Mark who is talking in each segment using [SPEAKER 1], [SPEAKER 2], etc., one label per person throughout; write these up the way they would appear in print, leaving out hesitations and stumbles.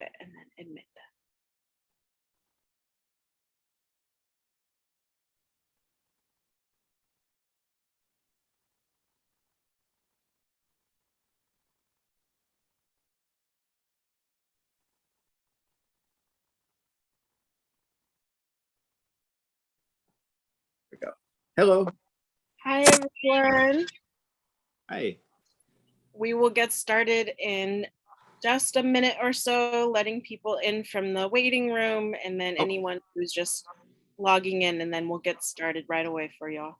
[SPEAKER 1] it and then admit them.
[SPEAKER 2] Hello.
[SPEAKER 1] Hi, everyone.
[SPEAKER 2] Hi.
[SPEAKER 1] We will get started in just a minute or so, letting people in from the waiting room, and then anyone who's just logging in, and then we'll get started right away for y'all.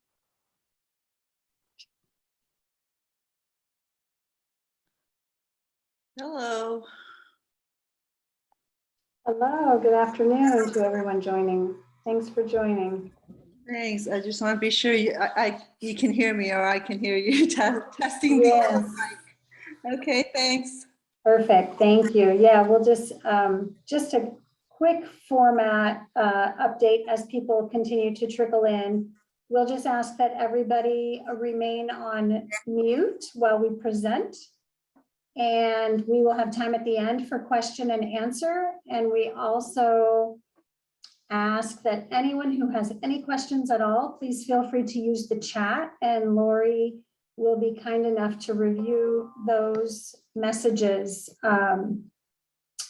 [SPEAKER 3] Hello.
[SPEAKER 4] Hello, good afternoon to everyone joining. Thanks for joining.
[SPEAKER 3] Thanks. I just want to be sure you can hear me or I can hear you. Testing
[SPEAKER 4] Yes.
[SPEAKER 3] the mic. Okay, thanks.
[SPEAKER 4] Perfect, thank you. Yeah, we'll just a quick format update as people continue to trickle in. We'll just ask that everybody remain on mute while we present. And we will have time at the end for question and answer. And we also ask that anyone who has any questions at all, please feel free to use the chat, and Lori will be kind enough to review those messages,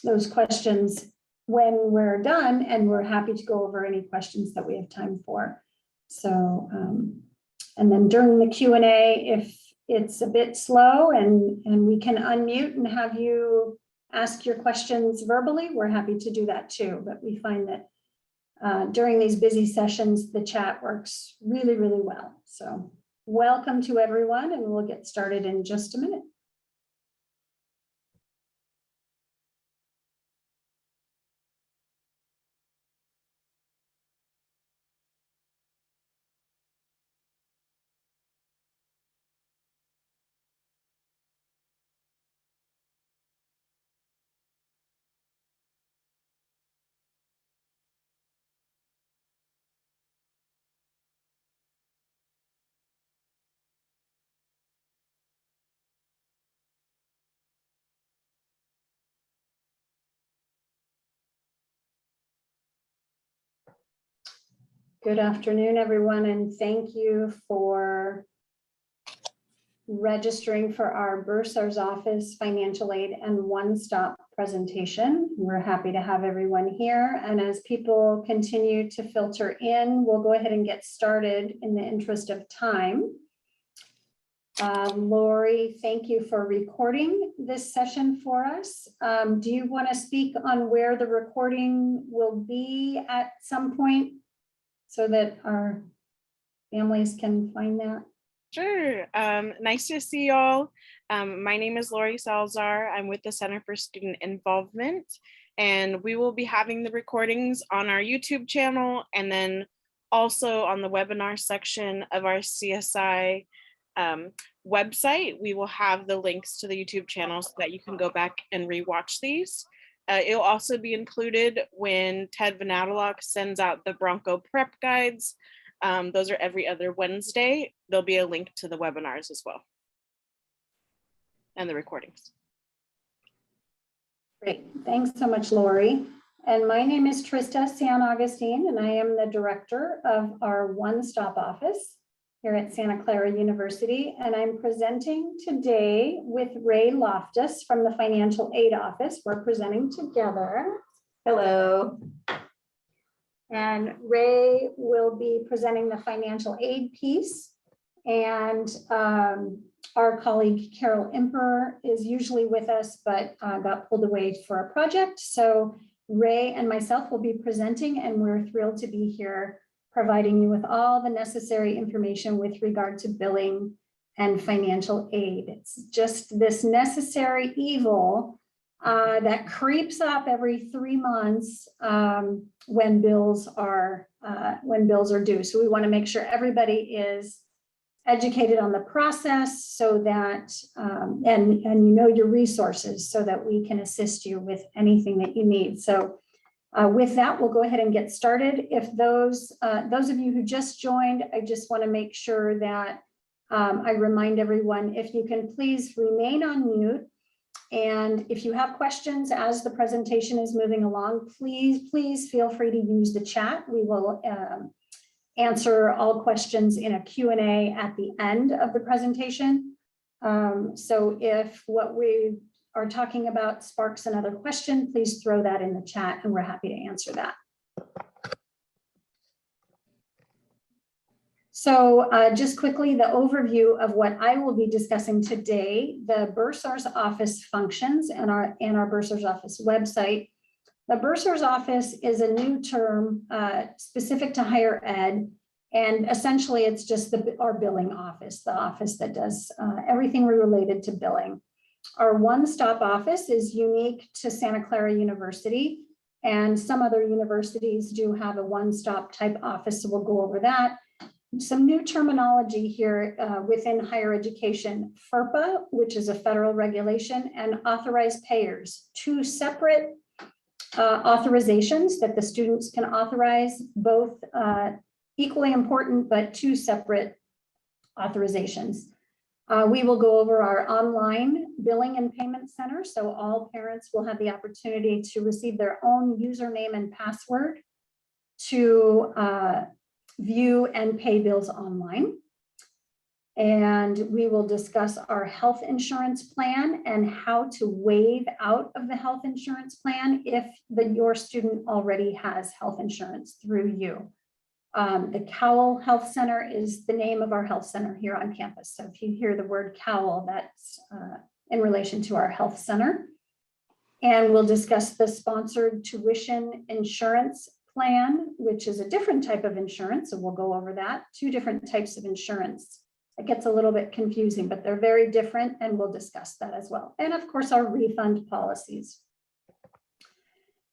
[SPEAKER 4] those questions when we're done, and we're happy to go over any questions that we have time for. So, and then during the Q&A, if it's a bit slow and we can unmute and have you ask your questions verbally, we're happy to do that too. But we find that during these busy sessions, the chat works really, really well. So welcome to everyone, and we'll get started in just a minute. Good afternoon, everyone, and thank you for registering for our Bursar's office financial aid and one-stop presentation. We're happy to have everyone here, and as people continue to filter in, we'll go ahead and get started in the interest of time. Lori, thank you for recording this session for us. Do you want to speak on where the recording will be at some point, so that our families can find that?
[SPEAKER 1] Sure. Nice to see y'all. My name is Lori Salazar. I'm with the Center for Student Involvement, and we will be having the recordings on our YouTube channel, and then also on the webinar section of our CSI website. We will have the links to the YouTube channel so that you can go back and rewatch these. It'll also be included when Ted Van Adderlock sends out the Bronco prep guides. Those are every other Wednesday. There'll be a link to the webinars as well, and the recordings.
[SPEAKER 4] Great, thanks so much, Lori. And my name is Trista San Augustine, and I am the director of our one-stop office here at Santa Clara University. And I'm presenting today with Ray Loftus from the Financial Aid Office. We're presenting together. Hello. And Ray will be presenting the financial aid piece. And our colleague Carol Imper is usually with us, but got pulled away for a project. So Ray and myself will be presenting, and we're thrilled to be here providing you with all the necessary information with regard to billing and financial aid. It's just this necessary evil that creeps up every 3 months when bills are due. So we want to make sure everybody is educated on the process, so that and you know your resources, so that we can assist you with anything that you need. So with that, we'll go ahead and get started. If those of you who just joined, I just want to make sure that I remind everyone, if you can please remain on mute. And if you have questions as the presentation is moving along, please feel free to use the chat. We will answer all questions in a Q&A at the end of the presentation. So if what we are talking about sparks another question, please throw that in the chat and we're happy to answer that. So just quickly, the overview of what I will be discussing today, the Bursar's office functions and our Bursar's office website. The Bursar's office is a new term specific to higher ed. And essentially it's just our billing office, the office that does everything related to billing. Our one-stop office is unique to Santa Clara University, and some other universities do have a one-stop type office, so we'll go over that. Some new terminology here within higher education: FERPA, which is a federal regulation, and authorized payers, two separate authorizations that the students can authorize, both equally important, but two separate authorizations. We will go over our online billing and payment center, so all parents will have the opportunity to receive their own username and password to view and pay bills online. And we will discuss our health insurance plan and how to waive out of the health insurance plan if your student already has health insurance through you. The Cowell Health Center is the name of our health center here on campus. So if you hear the word Cowell, that's in relation to our health center. And we'll discuss the sponsored tuition insurance plan, which is a different type of insurance. So we'll go over that. Two different types of insurance. It gets a little bit confusing, but they're very different, and we'll discuss that as well. And of course, our refund policies.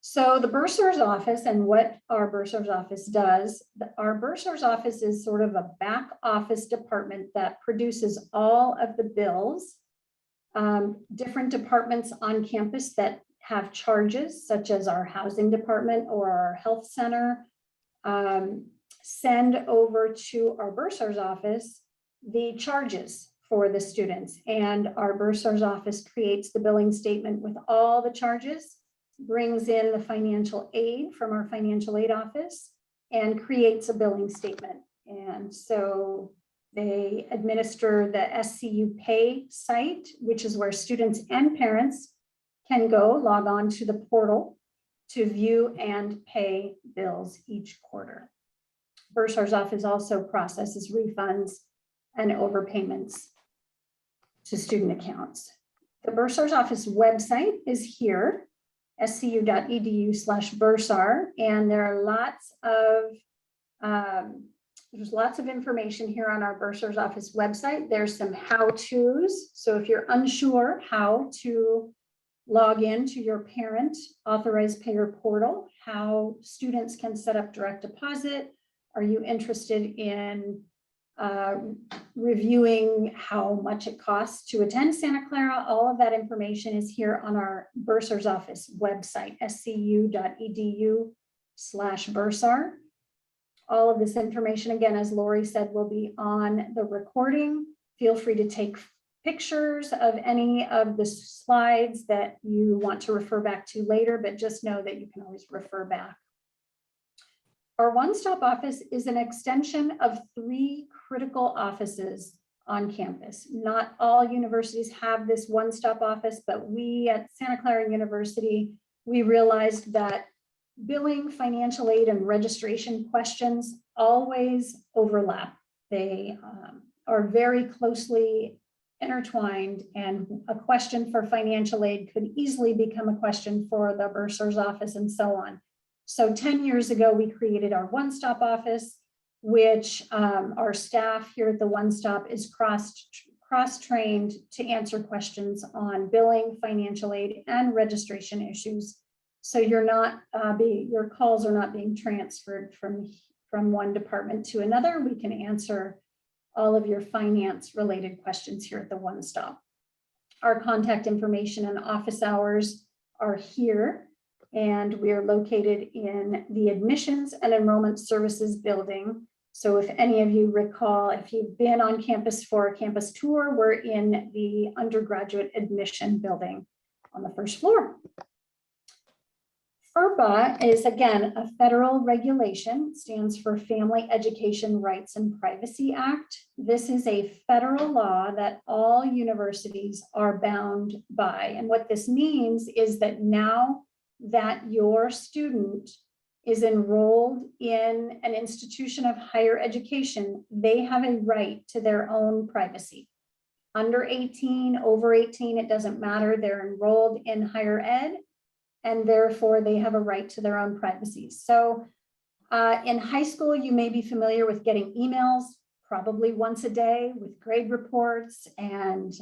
[SPEAKER 4] So the Bursar's office and what our Bursar's office does, our Bursar's office is sort of a back office department that produces all of the bills. Different departments on campus that have charges, such as our housing department or our health center, send over to our Bursar's office the charges for the students. And our Bursar's office creates the billing statement with all the charges, brings in the financial aid from our financial aid office, and creates a billing statement. And so they administer the SCU pay site, which is where students and parents can go log on to the portal to view and pay bills each quarter. Bursar's office also processes refunds and overpayments to student accounts. The Bursar's office website is here, scu.edu/Bursar, and there are there's lots of information here on our Bursar's office website. There's some how-tos. So if you're unsure how to log in to your parent authorized payer portal, how students can set up direct deposit, are you interested in reviewing how much it costs to attend Santa Clara? All of that information is here on our Bursar's office website, scu.edu/Bursar. All of this information, again, as Lori said, will be on the recording. Feel free to take pictures of any of the slides that you want to refer back to later, but just know that you can always refer back. Our one-stop office is an extension of 3 critical offices on campus. Not all universities have this one-stop office, but we at Santa Clara University, we realized that billing, financial aid, and registration questions always overlap. They are very closely intertwined, and a question for financial aid could easily become a question for the Bursar's office and so on. So 10 years ago, we created our one-stop office, which our staff here at the one-stop is cross-trained to answer questions on billing, financial aid, and registration issues. So your calls are not being transferred from one department to another. We can answer all of your finance-related questions here at the one-stop. Our contact information and office hours are here, and we are located in the Admissions and Enrollment Services building. So if any of you recall, if you've been on campus for a campus tour, we're in the undergraduate admission building. on the first floor. FERPA is, again, a federal regulation. It stands for Family Education Rights and Privacy Act. This is a federal law that all universities are bound by. And what this means is that now that your student is enrolled in an institution of higher education, they have a right to their own privacy. Under 18, over 18, it doesn't matter. They're enrolled in higher ed, and therefore they have a right to their own privacy. So in high school, you may be familiar with getting emails probably once a day with grade reports and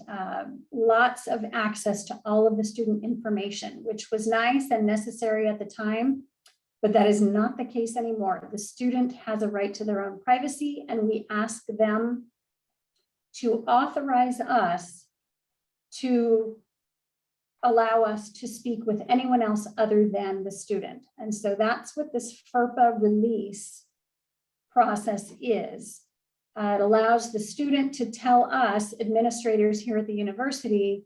[SPEAKER 4] lots of access to all of the student information, which was nice and necessary at the time, but that is not the case anymore. The student has a right to their own privacy, and we ask them to authorize us to allow us to speak with anyone else other than the student. And so that's what this FERPA release process is. It allows the student to tell us, administrators here at the university,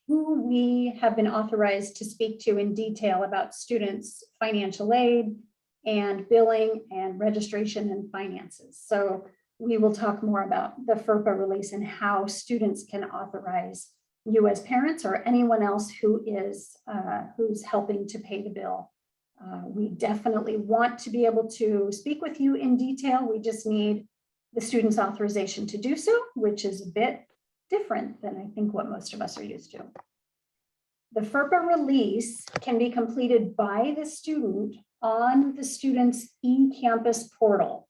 [SPEAKER 4] who we have been authorized to speak to in detail about students' financial aid and billing and registration and finances. So we will talk more about the FERPA release and how students can authorize you as parents or anyone else who is who's helping to pay the bill. We definitely want to be able to speak with you in detail. We just need the student's authorization to do so, which is a bit different than I think what most of us are used to. The FERPA release can be completed by the student on the student's eCampus portal.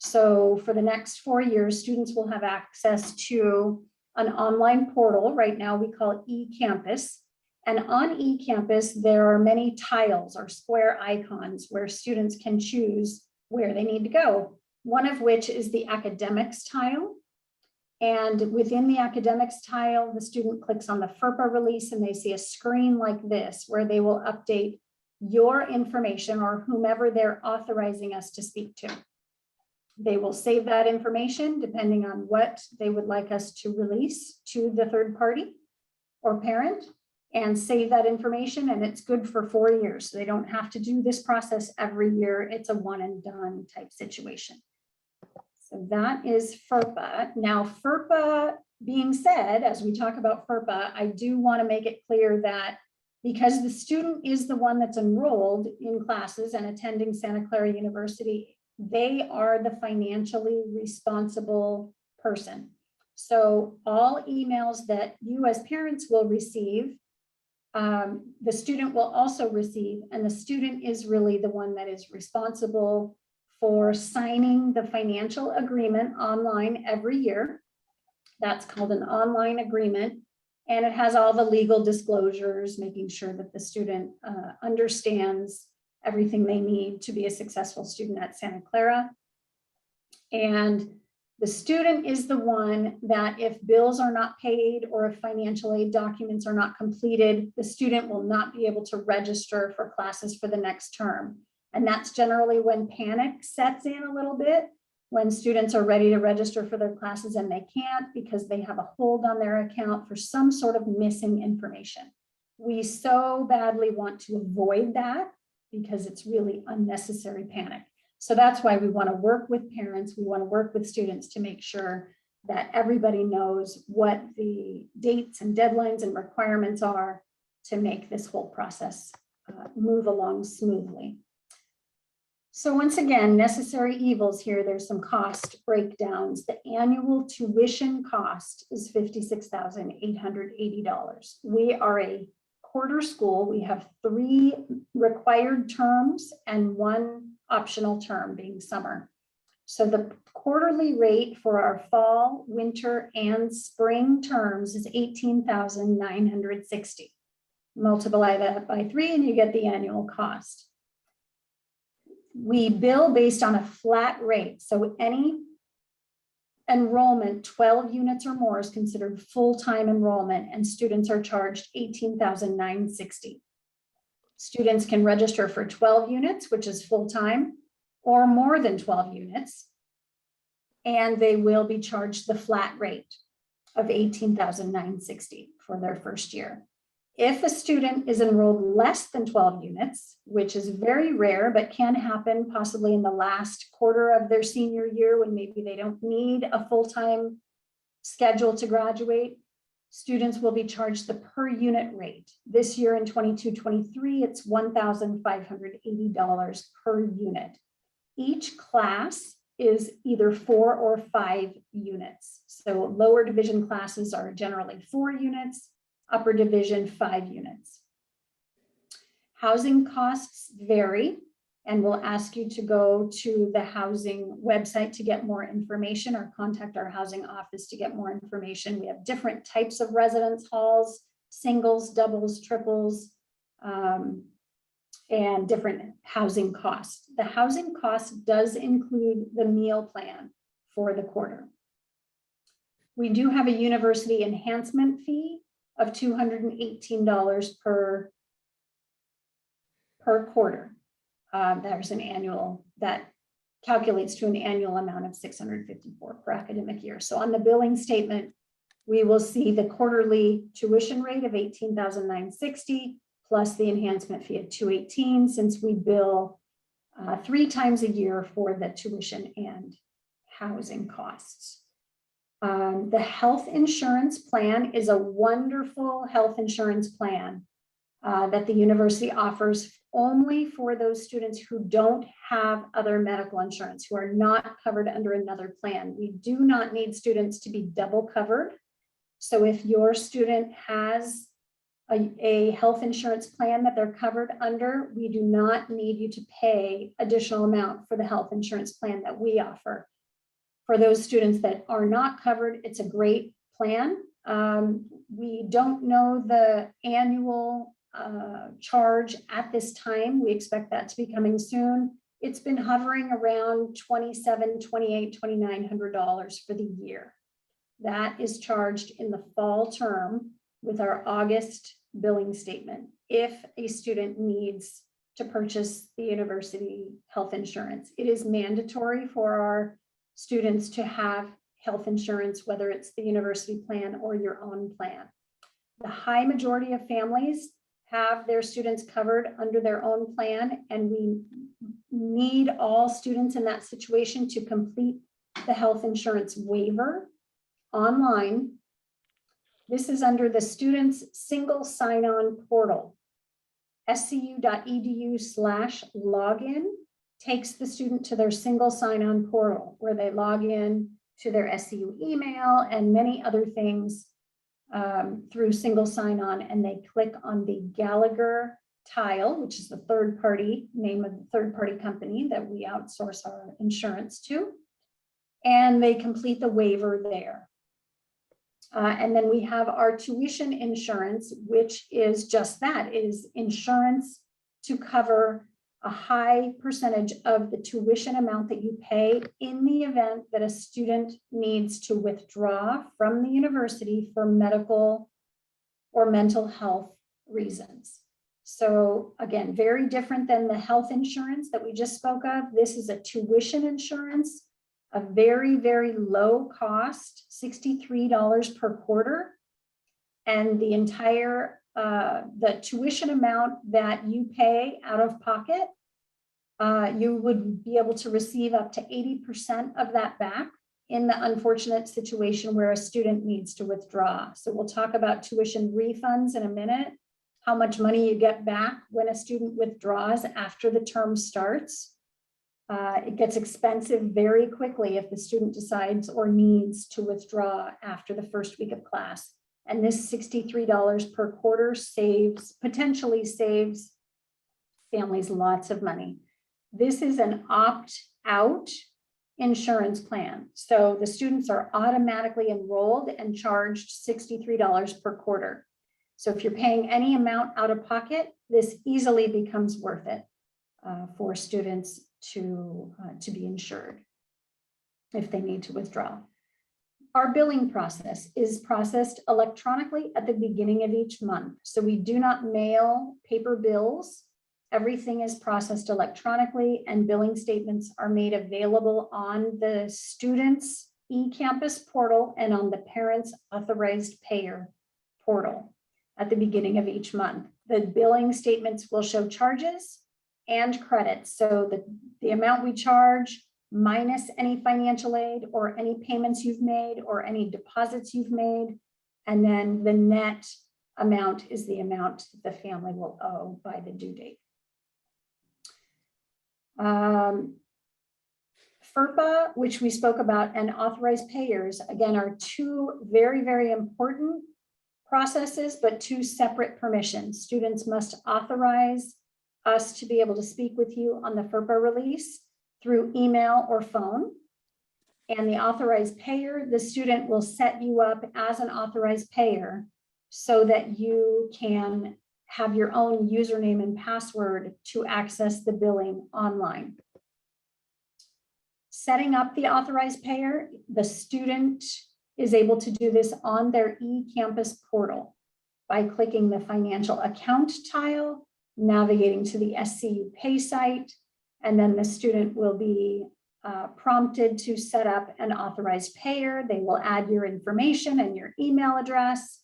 [SPEAKER 4] So for the next 4 years, students will have access to an online portal. Right now we call it eCampus. And on eCampus, there are many tiles or square icons where students can choose where they need to go. One of which is the academics tile. And within the academics tile, the student clicks on the FERPA release and they see a screen like this where they will update your information or whomever they're authorizing us to speak to. They will save that information depending on what they would like us to release to the third party or parent, and save that information, and it's good for 4 years. So they don't have to do this process every year. It's a one and done type situation. So that is FERPA. Now, FERPA being said, as we talk about FERPA, I do want to make it clear that because the student is the one that's enrolled in classes and attending Santa Clara University, they are the financially responsible person. So all emails that you as parents will receive, the student will also receive, and the student is really the one that is responsible for signing the financial agreement online every year. That's called an online agreement. And it has all the legal disclosures, making sure that the student understands everything they need to be a successful student at Santa Clara. And the student is the one that if bills are not paid or if financial aid documents are not completed, the student will not be able to register for classes for the next term. And that's generally when panic sets in a little bit, when students are ready to register for their classes and they can't because they have a hold on their account for some sort of missing information. We so badly want to avoid that because it's really unnecessary panic. So that's why we want to work with parents. We want to work with students to make sure that everybody knows what the dates and deadlines and requirements are to make this whole process move along smoothly. So once again, necessary evils here, there's some cost breakdowns. The annual tuition cost is $56,880. We are a quarter school. We have 3 required terms and 1 optional term being summer. So the quarterly rate for our fall, winter, and spring terms is $18,960. Multiply that by 3 and you get the annual cost. We bill based on a flat rate. So any enrollment, 12 units or more, is considered full-time enrollment, and students are charged $18,960. Students can register for 12 units, which is full-time, or more than 12 units, and they will be charged the flat rate of $18,960 for their first year. If a student is enrolled less than 12 units, which is very rare, but can happen possibly in the last quarter of their senior year when maybe they don't need a full-time schedule to graduate, students will be charged the per unit rate. This year in 22-23, it's $1,580 per unit. Each class is either 4 or 5 units. So lower division classes are generally 4 units, upper division 5 units. Housing costs vary, and we'll ask you to go to the housing website to get more information or contact our housing office to get more information. We have different types of residence halls, singles, doubles, triples, and different housing costs. The housing cost does include the meal plan for the quarter. We do have a university enhancement fee of $218 per quarter. There's an annual that calculates to an annual amount of $654 per academic year. So on the billing statement, we will see the quarterly tuition rate of $18,960 plus the enhancement fee of $218, since we bill 3 times a year for the tuition and housing costs. The health insurance plan is a wonderful health insurance plan that the university offers only for those students who don't have other medical insurance, who are not covered under another plan. We do not need students to be double covered. So if your student has a health insurance plan that they're covered under, we do not need you to pay additional amount for the health insurance plan that we offer. For those students that are not covered, it's a great plan. We don't know the annual charge at this time. We expect that to be coming soon. It's been hovering around $2,700, $2,800, $2,900 for the year. That is charged in the fall term with our August billing statement if a student needs to purchase the university health insurance. It is mandatory for our students to have health insurance, whether it's the university plan or your own plan. The high majority of families have their students covered under their own plan, and we need all students in that situation to complete the health insurance waiver online. This is under the student's single sign-on portal. scu.edu/login takes the student to their single sign-on portal where they log in to their SCU email and many other things through single sign-on, and they click on the Gallagher tile, which is the third-party name of the third-party company that we outsource our insurance to, and they complete the waiver there. And then we have our tuition insurance, which is just that, is insurance to cover a high percentage of the tuition amount that you pay in the event that a student needs to withdraw from the university for medical or mental health reasons. So again, very different than the health insurance that we just spoke of. This is a tuition insurance, a very, very low cost, $63 per quarter. And the entire, the tuition amount that you pay out of pocket, you would be able to receive up to 80% of that back in the unfortunate situation where a student needs to withdraw. So we'll talk about tuition refunds in a minute, how much money you get back when a student withdraws after the term starts. It gets expensive very quickly if the student decides or needs to withdraw after the first week of class. And this $63 per quarter potentially saves families lots of money. This is an opt-out insurance plan. So the students are automatically enrolled and charged $63 per quarter. So if you're paying any amount out of pocket, this easily becomes worth it for students to be insured if they need to withdraw. Our billing process is processed electronically at the beginning of each month. So we do not mail paper bills. Everything is processed electronically, and billing statements are made available on the students' eCampus portal and on the parents' authorized payer portal. at the beginning of each month. The billing statements will show charges and credits. So the amount we charge minus any financial aid or any payments you've made or any deposits you've made. And then the net amount is the amount that the family will owe by the due date. FERPA, which we spoke about, and authorized payers, again, are two very, very important processes, but two separate permissions. Students must authorize us to be able to speak with you on the FERPA release through email or phone. And the authorized payer, the student will set you up as an authorized payer so that you can have your own username and password to access the billing online. Setting up the authorized payer, the student is able to do this on their eCampus portal by clicking the financial account tile, navigating to the SCU pay site, and then the student will be prompted to set up an authorized payer. They will add your information and your email address.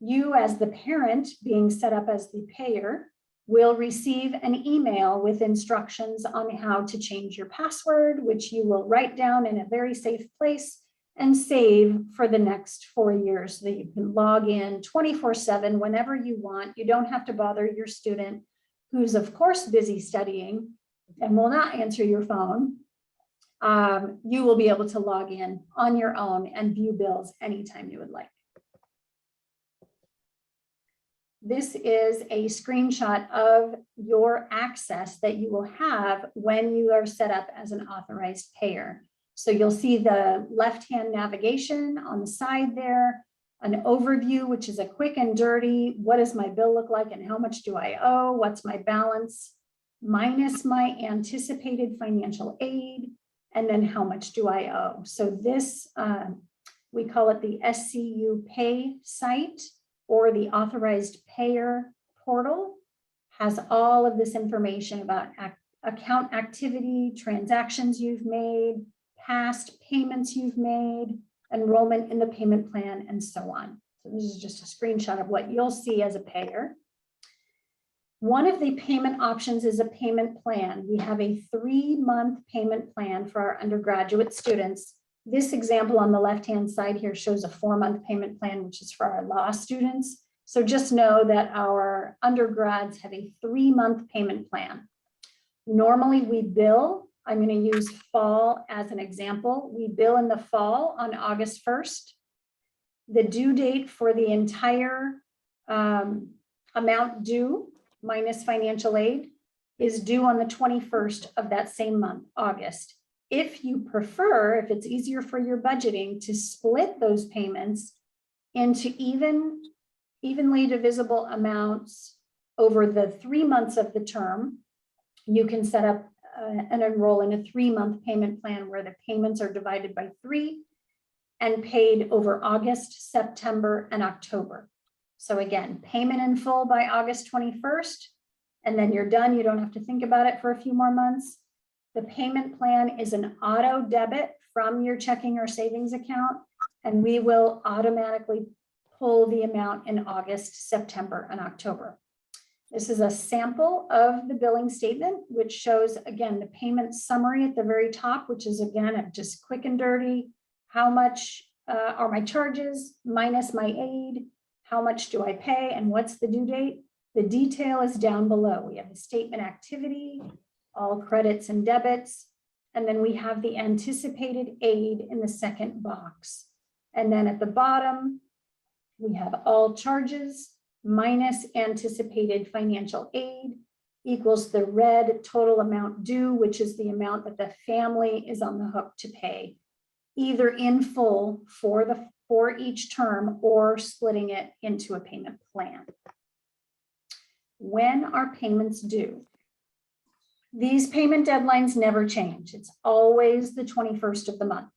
[SPEAKER 4] You, as the parent being set up as the payer, will receive an email with instructions on how to change your password, which you will write down in a very safe place and save for the next 4 years so that you can log in 24/7 whenever you want. You don't have to bother your student, who's of course busy studying and will not answer your phone. You will be able to log in on your own and view bills anytime you would like. This is a screenshot of your access that you will have when you are set up as an authorized payer. So you'll see the left-hand navigation on the side there, an overview, which is a quick and dirty, what does my bill look like and how much do I owe? What's my balance? Minus my anticipated financial aid, and then how much do I owe? So this, we call it the SCU pay site, or the authorized payer portal, has all of this information about account activity, transactions you've made, past payments you've made, enrollment in the payment plan, and so on. So this is just a screenshot of what you'll see as a payer. One of the payment options is a payment plan. We have a 3-month payment plan for our undergraduate students. This example on the left-hand side here shows a 4-month payment plan, which is for our law students. So just know that our undergrads have a 3-month payment plan. Normally we bill, I'm going to use fall as an example. We bill in the fall on August 1st. The due date for the entire amount due minus financial aid is due on the 21st of that same month, August. If you prefer, if it's easier for your budgeting to split those payments into evenly divisible amounts over the 3 months of the term, you can set up and enroll in a 3-month payment plan where the payments are divided by 3 and paid over August, September, and October. So again, payment in full by August 21st, and then you're done. You don't have to think about it for a few more months. The payment plan is an auto debit from your checking or savings account, and we will automatically pull the amount in August, September, and October. This is a sample of the billing statement, which shows, again, the payment summary at the very top, which is, again, just quick and dirty. How much are my charges minus my aid? How much do I pay? And what's the due date? The detail is down below. We have the statement activity, all credits and debits, and then we have the anticipated aid in the second box. And then at the bottom, we have all charges minus anticipated financial aid equals the red total amount due, which is the amount that the family is on the hook to pay, either in full for each term or splitting it into a payment plan. When are payments due? These payment deadlines never change. It's always the 21st of the month.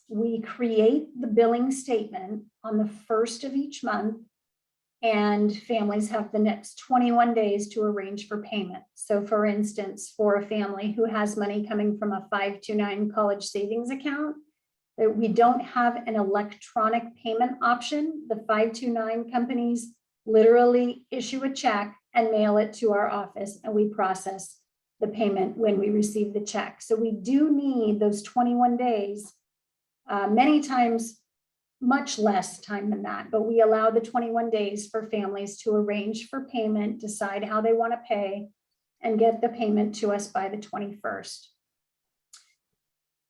[SPEAKER 4] We create the billing statement on the 1st of each month, and families have the next 21 days to arrange for payment. So for instance, for a family who has money coming from a 529 college savings account, that we don't have an electronic payment option. The 529 companies literally issue a check and mail it to our office, and we process the payment when we receive the check. So we do need those 21 days, many times much less time than that, but we allow the 21 days for families to arrange for payment, decide how they want to pay, and get the payment to us by the 21st.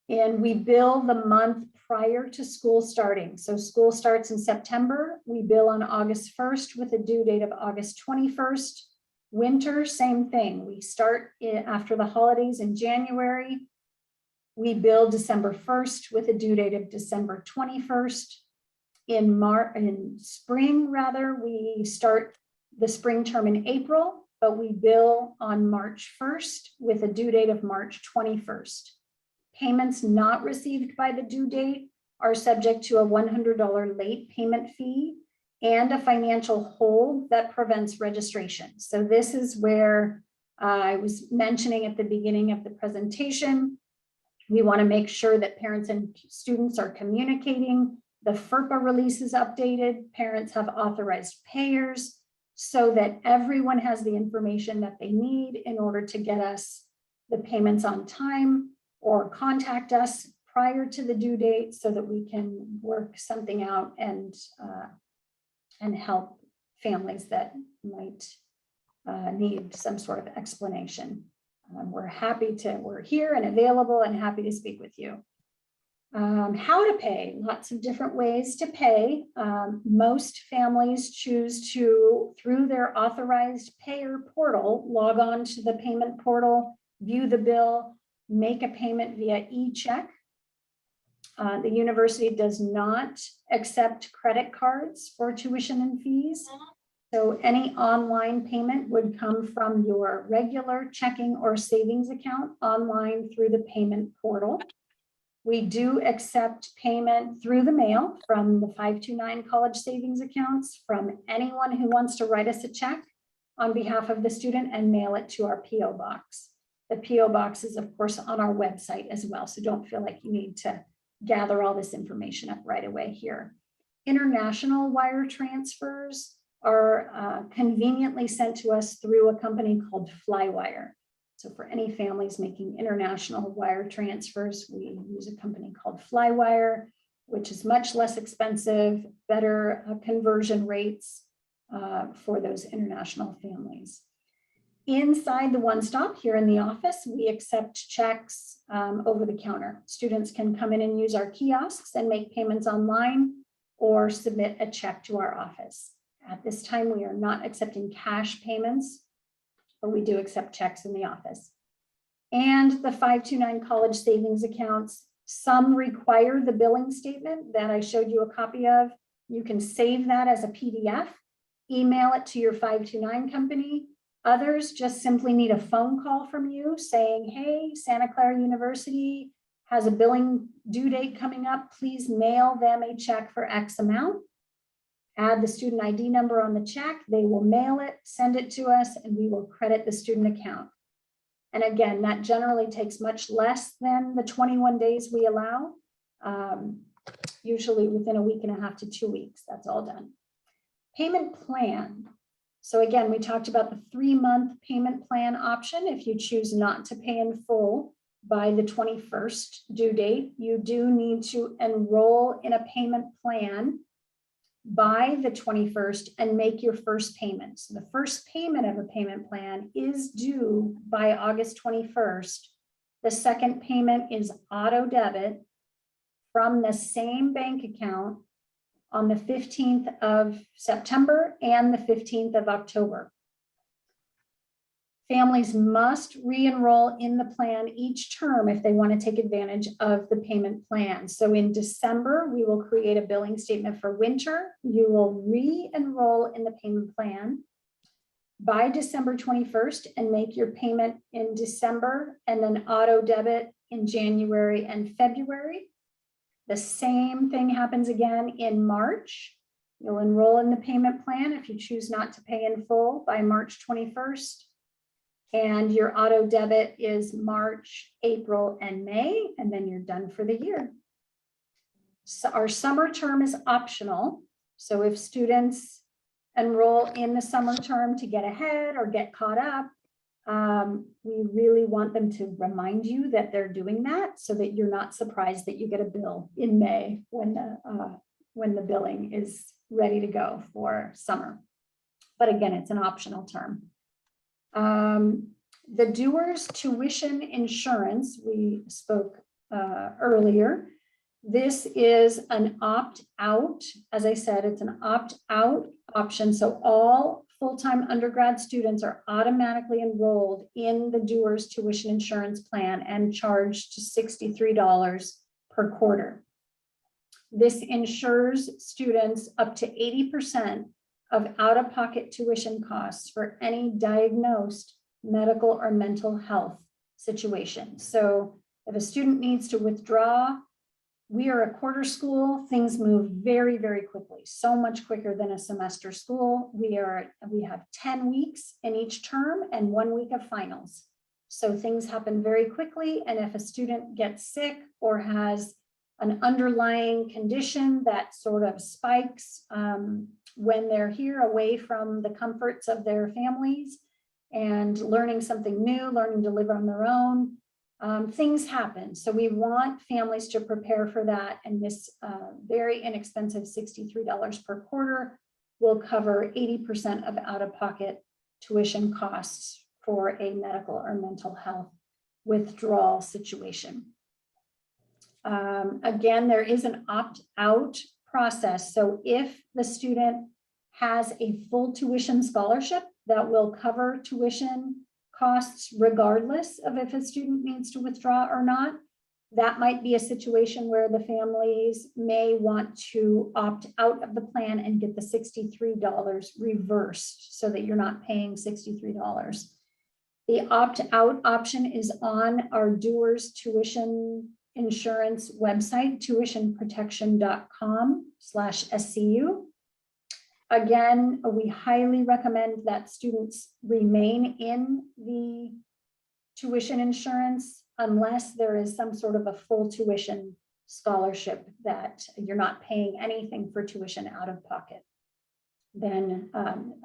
[SPEAKER 4] And we bill the month prior to school starting. So school starts in September. We bill on August 1st with a due date of August 21st. Winter, same thing. We start after the holidays in January. We bill December 1st with a due date of December 21st. In spring, rather, we start the spring term in April, but we bill on March 1st with a due date of March 21st. Payments not received by the due date are subject to a $100 late payment fee and a financial hold that prevents registration. So this is where I was mentioning at the beginning of the presentation. We want to make sure that parents and students are communicating. The FERPA release is updated. Parents have authorized payers so that everyone has the information that they need in order to get us the payments on time, or contact us prior to the due date so that we can work something out and help families that might need some sort of explanation. We're here and available and happy to speak with you. How to pay, lots of different ways to pay. Most families choose to, through their authorized payer portal, log on to the payment portal, view the bill, make a payment via e-check. The university does not accept credit cards for tuition and fees. So any online payment would come from your regular checking or savings account online through the payment portal. We do accept payment through the mail from the 529 college savings accounts from anyone who wants to write us a check on behalf of the student and mail it to our PO box. The PO box is, of course, on our website as well, so don't feel like you need to gather all this information up right away here. International wire transfers are conveniently sent to us through a company called Flywire. So for any families making international wire transfers, we use a company called Flywire, which is much less expensive, better conversion rates for those international families. Inside the One Stop here in the office, we accept checks over the counter. Students can come in and use our kiosks and make payments online or submit a check to our office. At this time, we are not accepting cash payments, but we do accept checks in the office. And the 529 college savings accounts, some require the billing statement that I showed you a copy of. You can save that as a PDF, email it to your 529 company. Others just simply need a phone call from you saying, hey, Santa Clara University has a billing due date coming up. Please mail them a check for X amount. Add the student ID number on the check. They will mail it, send it to us, and we will credit the student account. And again, that generally takes much less than the 21 days we allow, usually within a week and a half to 2 weeks. That's all done. Payment plan. So again, we talked about the 3-month payment plan option. If you choose not to pay in full by the 21st due date, you do need to enroll in a payment plan by the 21st and make your first payment. So the first payment of a payment plan is due by August 21st. The second payment is auto debit from the same bank account on the 15th of September and the 15th of October. Families must re-enroll in the plan each term if they want to take advantage of the payment plan. So in December, we will create a billing statement for winter. You will re-enroll in the payment plan by December 21st and make your payment in December and then auto debit in January and February. The same thing happens again in March. You'll enroll in the payment plan if you choose not to pay in full by March 21st. And your auto debit is March, April, and May, and then you're done for the year. So our summer term is optional. So if students enroll in the summer term to get ahead or get caught up, we really want them to remind you that they're doing that so that you're not surprised that you get a bill in May when the billing is ready to go for summer. But again, it's an optional term. The doers tuition insurance, we spoke earlier. This is an opt-out. As I said, it's an opt-out option. So all full-time undergrad students are automatically enrolled in the doers tuition insurance plan and charged $63 per quarter. This insures students up to 80% of out-of-pocket tuition costs for any diagnosed medical or mental health situation. So if a student needs to withdraw, we are a quarter school. Things move very, very quickly, so much quicker than a semester school. We have 10 weeks in each term and 1 week of finals. So things happen very quickly. And if a student gets sick or has an underlying condition that sort of spikes when they're here away from the comforts of their families and learning something new, learning to live on their own, things happen. So we want families to prepare for that. And this very inexpensive $63 per quarter will cover 80% of out-of-pocket tuition costs for a medical or mental health withdrawal situation. Again, there is an opt-out process. So if the student has a full tuition scholarship that will cover tuition costs regardless of if a student needs to withdraw or not, that might be a situation where the families may want to opt out of the plan and get the $63 reversed so that you're not paying $63. The opt-out option is on our doers tuition insurance website, tuitionprotection.com/SCU. Again, we highly recommend that students remain in the tuition insurance unless there is some sort of a full tuition scholarship that you're not paying anything for tuition out of pocket. Then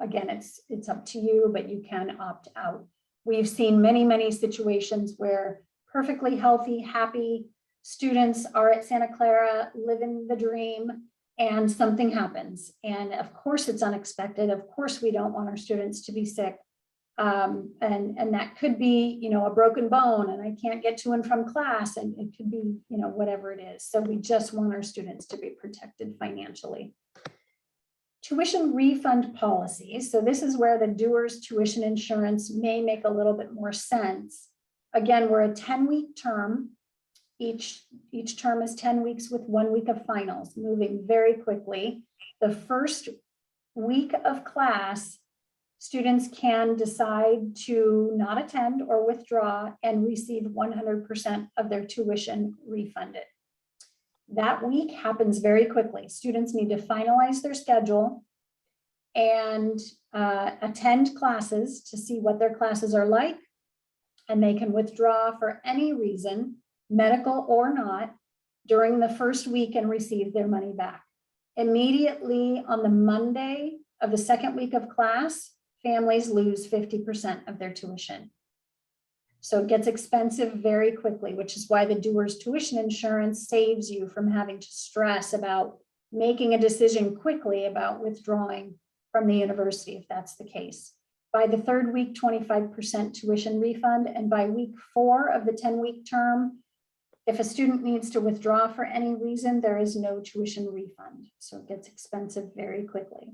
[SPEAKER 4] again, it's up to you, but you can opt out. We've seen many, many situations where perfectly healthy, happy students are at Santa Clara living the dream, and something happens. And of course it's unexpected. Of course we don't want our students to be sick. And that could be, a broken bone and I can't get to and from class, and it could be, whatever it is. So we just want our students to be protected financially. Tuition refund policies. So this is where the doers tuition insurance may make a little bit more sense. Again, we're a 10-week term. Each term is 10 weeks with 1 week of finals, moving very quickly. The first week of class, students can decide to not attend or withdraw and receive 100% of their tuition refunded. That week happens very quickly. Students need to finalize their schedule and attend classes to see what their classes are like, and they can withdraw for any reason, medical or not, during the first week and receive their money back. Immediately on the Monday of the second week of class, families lose 50% of their tuition. So it gets expensive very quickly, which is why the doers tuition insurance saves you from having to stress about making a decision quickly about withdrawing from the university, if that's the case. By the third week, 25% tuition refund, and by week 4 of the 10-week term, if a student needs to withdraw for any reason, there is no tuition refund. So it gets expensive very quickly.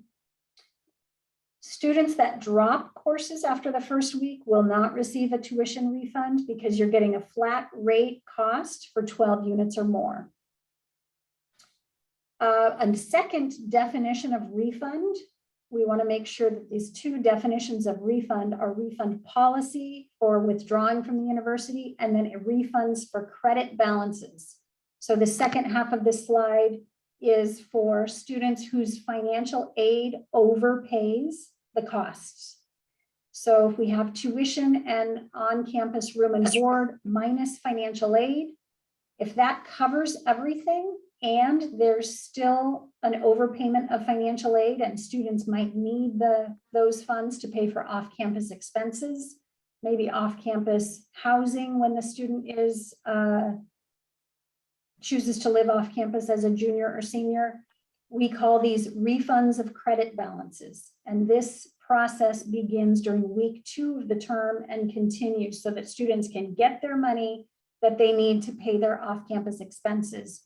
[SPEAKER 4] Students that drop courses after the first week will not receive a tuition refund because you're getting a flat rate cost for 12 units or more. A second definition of refund, we want to make sure that these two definitions of refund are refund policy for withdrawing from the university, and then refunds for credit balances. So the second half of this slide is for students whose financial aid overpays the costs. So if we have tuition and on-campus room and board minus financial aid, if that covers everything, and there's still an overpayment of financial aid and students might need those funds to pay for off-campus expenses, maybe off-campus housing when the student is chooses to live off campus as a junior or senior. We call these refunds of credit balances. And this process begins during week 2 of the term and continues so that students can get their money that they need to pay their off-campus expenses.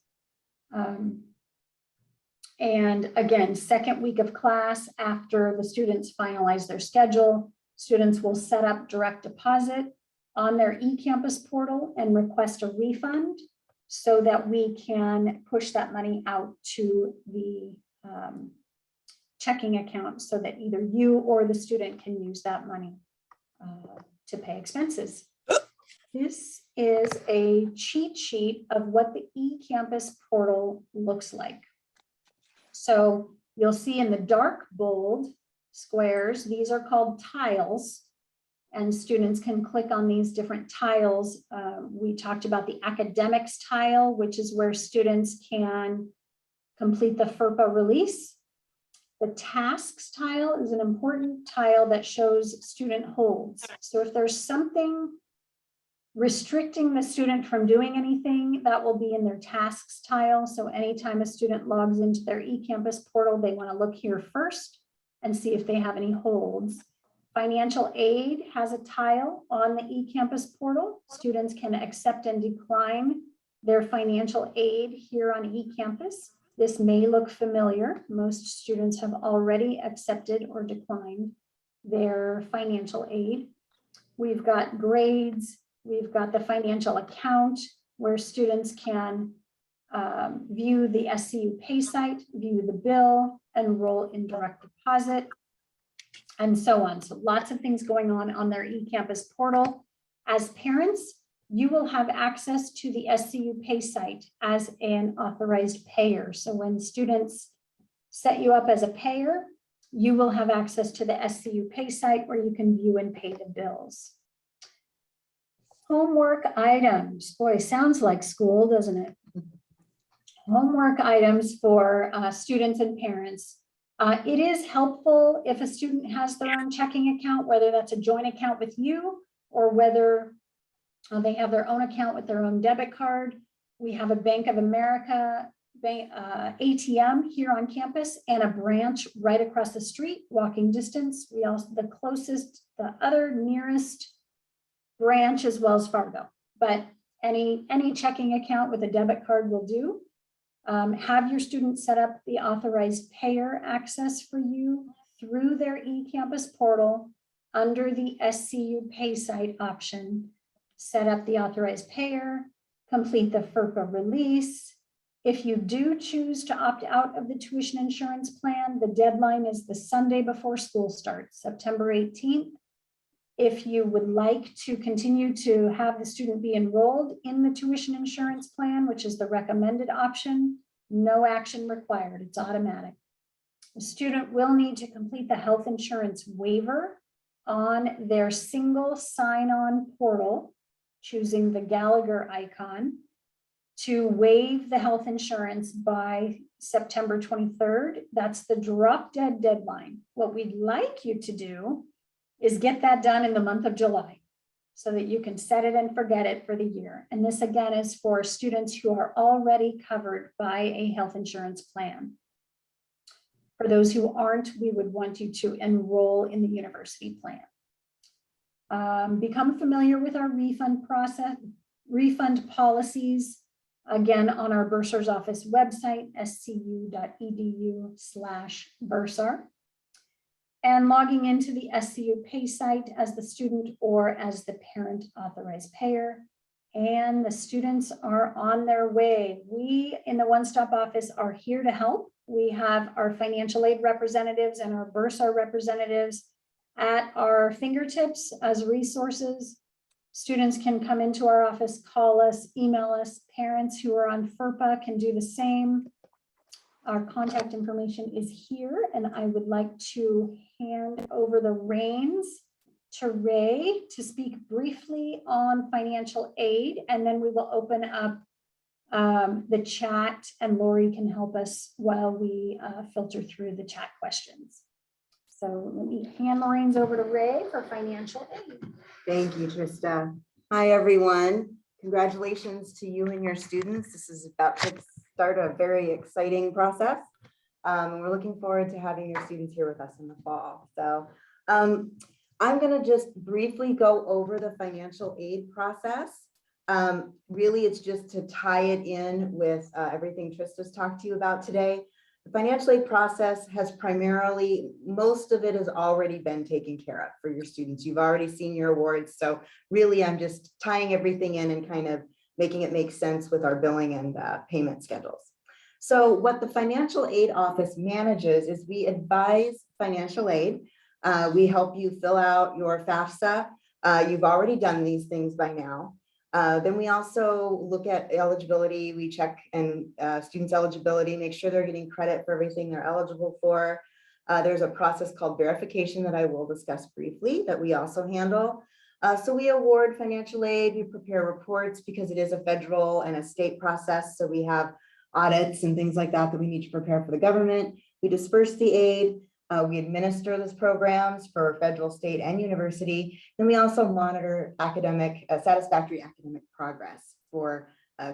[SPEAKER 4] And again, second week of class, after the students finalize their schedule, students will set up direct deposit on their eCampus portal and request a refund so that we can push that money out to the checking account so that either you or the student can use that money to pay expenses. This is a cheat sheet of what the eCampus portal looks like. So you'll see in the dark bold squares, these are called tiles, and students can click on these different tiles. We talked about the academics tile, which is where students can complete the FERPA release. The tasks tile is an important tile that shows student holds. So if there's something restricting the student from doing anything, that will be in their tasks tile. So anytime a student logs into their eCampus portal, they want to look here first and see if they have any holds. Financial aid has a tile on the eCampus portal. Students can accept and decline their financial aid here on eCampus. This may look familiar. Most students have already accepted or declined their financial aid. We've got grades. We've got the financial account where students can view the SCU pay site, view the bill, enroll in direct deposit, and so on. So lots of things going on their eCampus portal. As parents, you will have access to the SCU pay site as an authorized payer. So when students set you up as a payer, you will have access to the SCU pay site where you can view and pay the bills. Homework items. Boy, sounds like school, doesn't it? Homework items for students and parents. It is helpful if a student has their own checking account, whether that's a joint account with you or whether they have their own account with their own debit card. We have a Bank of America ATM here on campus and a branch right across the street, walking distance. We also, the other nearest branch is Wells Fargo, but any checking account with a debit card will do. Have your students set up the authorized payer access for you through their eCampus portal under the SCU pay site option. Set up the authorized payer, complete the FERPA release. If you do choose to opt out of the tuition insurance plan, the deadline is the Sunday before school starts, September 18th. If you would like to continue to have the student be enrolled in the tuition insurance plan, which is the recommended option, no action required, it's automatic. The student will need to complete the health insurance waiver on their single sign-on portal, choosing the Gallagher icon to waive the health insurance by September 23rd. That's the drop dead deadline. What we'd like you to do is get that done in the month of July so that you can set it and forget it for the year. And this again is for students who are already covered by a health insurance plan. For those who aren't, we would want you to enroll in the university plan. Become familiar with our refund process, refund policies, again on our Bursar's office website, scu.edu/Bursar. And logging into the SCU pay site as the student or as the parent authorized payer. And the students are on their way. We in the one-stop office are here to help. We have our financial aid representatives and our Bursar representatives at our fingertips as resources. Students can come into our office, call us, email us. Parents who are on FERPA can do the same. Our contact information is here, and I would like to hand over the reins to Ray to speak briefly on financial aid, and then we will open up the chat, and Lori can help us while we filter through the chat questions. So let me hand the reins over to Ray for financial aid.
[SPEAKER 5] Thank you, Trista. Hi, everyone. Congratulations to you and your students. This is about to start a very exciting process. We're looking forward to having your students here with us in the fall. So I'm going to just briefly go over the financial aid process. Really, it's just to tie it in with everything Trista's talked to you about today. The financial aid process has primarily, most of it has already been taken care of for your students. You've already seen your awards. So really, I'm just tying everything in and kind of making it make sense with our billing and payment schedules. So what the financial aid office manages is we advise financial aid. We help you fill out your FAFSA. You've already done these things by now. Then we also look at eligibility. We check and students' eligibility, make sure they're getting credit for everything they're eligible for. There's a process called verification that I will discuss briefly that we also handle. So we award financial aid, we prepare reports because it is a federal and a state process. So we have audits and things like that that we need to prepare for the government. We disperse the aid. We administer those programs for federal, state, and university. And we also monitor academic, satisfactory academic progress for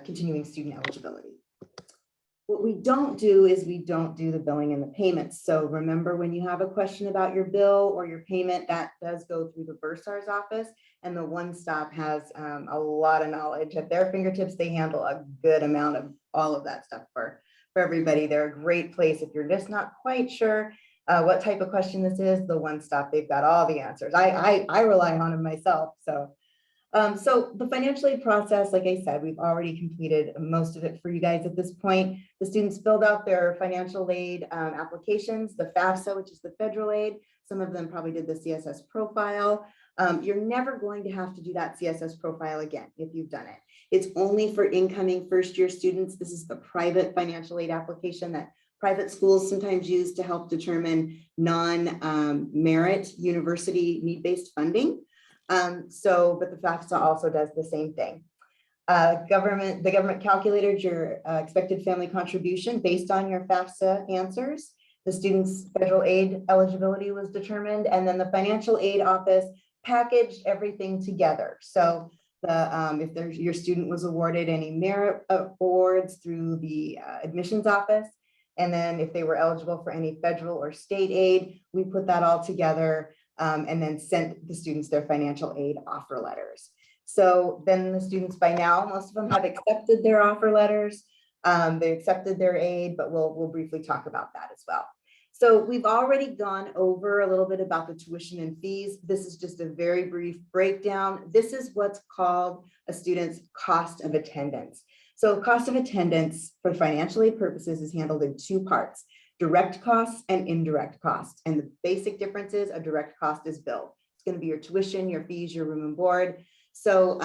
[SPEAKER 5] continuing student eligibility. What we don't do is we don't do the billing and the payments. So remember, when you have a question about your bill or your payment, that does go through the Bursar's office, and the One Stop has a lot of knowledge at their fingertips. They handle a good amount of all of that stuff for everybody. They're a great place if you're just not quite sure what type of question this is. The One Stop, they've got all the answers. I rely on them myself. So the financial aid process, like I said, we've already completed most of it for you guys at this point. The students filled out their financial aid applications, the FAFSA, which is the federal aid. Some of them probably did the CSS profile. You're never going to have to do that CSS profile again if you've done it. It's only for incoming first-year students. This is the private financial aid application that private schools sometimes use to help determine non-merit university need-based funding. But the FAFSA also does the same thing. The government calculated your expected family contribution based on your FAFSA answers. The student's federal aid eligibility was determined, and then the financial aid office packaged everything together. So if your student was awarded any merit awards through the admissions office, and then if they were eligible for any federal or state aid, we put that all together and then sent the students their financial aid offer letters. So then the students, by now, most of them have accepted their offer letters. They accepted their aid, but we'll briefly talk about that as well. So we've already gone over a little bit about the tuition and fees. This is just a very brief breakdown. This is what's called a student's cost of attendance. So cost of attendance for financial aid purposes is handled in two parts: direct costs and indirect costs. And the basic difference is a direct cost is billed. It's going to be your tuition, your fees, your room and board. So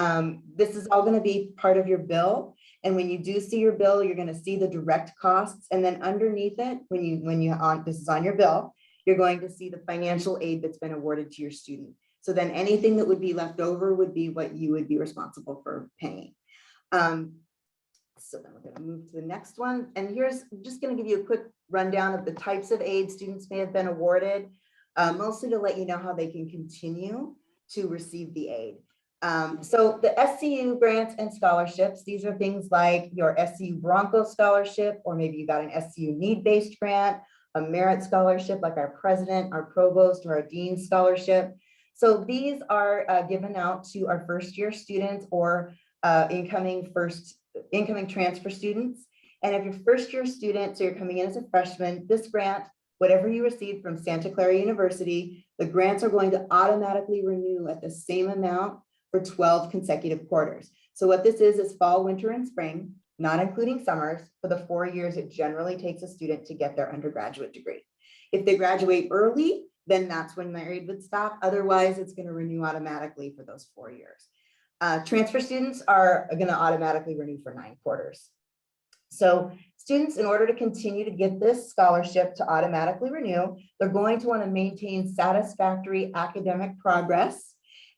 [SPEAKER 5] this is all going to be part of your bill. And when you do see your bill, you're going to see the direct costs. And then underneath it, this is on your bill, you're going to see the financial aid that's been awarded to your student. So then anything that would be left over would be what you would be responsible for paying. So then we're going to move to the next one. And I'm just going to give you a quick rundown of the types of aid students may have been awarded, mostly to let you know how they can continue to receive the aid. So the SCU grants and scholarships, these are things like your SCU Bronco scholarship, or maybe you got an SCU need-based grant, a merit scholarship like our president, our provost, or our dean scholarship. So these are given out to our first-year students or incoming transfer students. And if you're first-year student, so you're coming in as a freshman, this grant, whatever you receive from Santa Clara University, the grants are going to automatically renew at the same amount for 12 consecutive quarters. So what this is fall, winter, and spring, not including summers. For the 4 years it generally takes a student to get their undergraduate degree. If they graduate early, then that's when their aid would stop. Otherwise, it's going to renew automatically for those 4 years. Transfer students are going to automatically renew for 9 quarters. So students, in order to continue to get this scholarship to automatically renew, they're going to want to maintain satisfactory academic progress.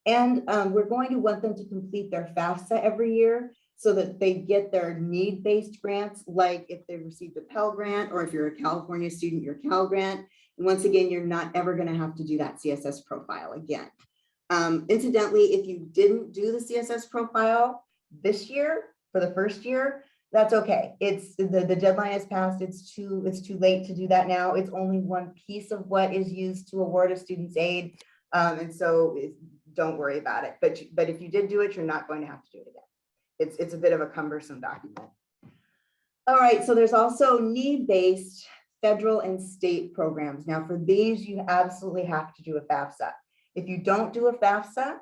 [SPEAKER 5] And we're going to want them to complete their FAFSA every year. so that they get their need-based grants, like if they received a Pell Grant, or if you're a California student, your Cal Grant. And once again, you're not ever going to have to do that CSS profile again. Incidentally, if you didn't do the CSS profile this year for the first year, that's okay. It's the deadline has passed. It's too late to do that now. It's only one piece of what is used to award a student's aid. And so don't worry about it. But if you did do it, you're not going to have to do it again. It's a bit of a cumbersome document. All right, so there's also need-based federal and state programs. Now for these, you absolutely have to do a FAFSA. If you don't do a FAFSA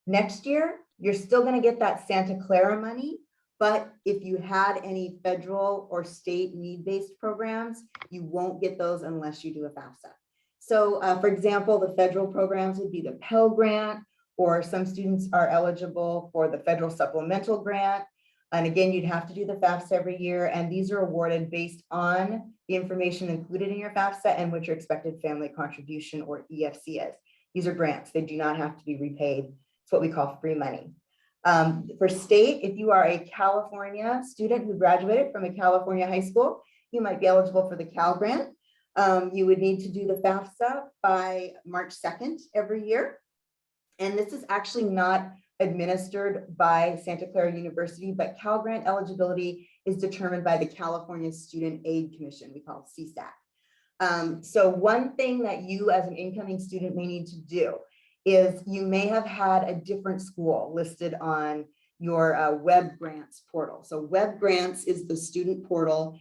[SPEAKER 5] next year, you're still going to get that Santa Clara money. But if you had any federal or state need-based programs, you won't get those unless you do a FAFSA. So for example, the federal programs would be the Pell Grant, or some students are eligible for the federal supplemental grant. And again, you'd have to do the FAFSA every year. And these are awarded based on the information included in your FAFSA and what your expected family contribution, or EFC, is. These are grants. They do not have to be repaid. It's what we call free money. For state, if you are a California student who graduated from a California high school, you might be eligible for the Cal Grant. You would need to do the FAFSA by March 2nd every year. And this is actually not administered by Santa Clara University, but Cal Grant eligibility is determined by the California Student Aid Commission, we call it CSAC. So one thing that you as an incoming student may need to do is you may have had a different school listed on your Web Grants portal. So Web Grants is the student portal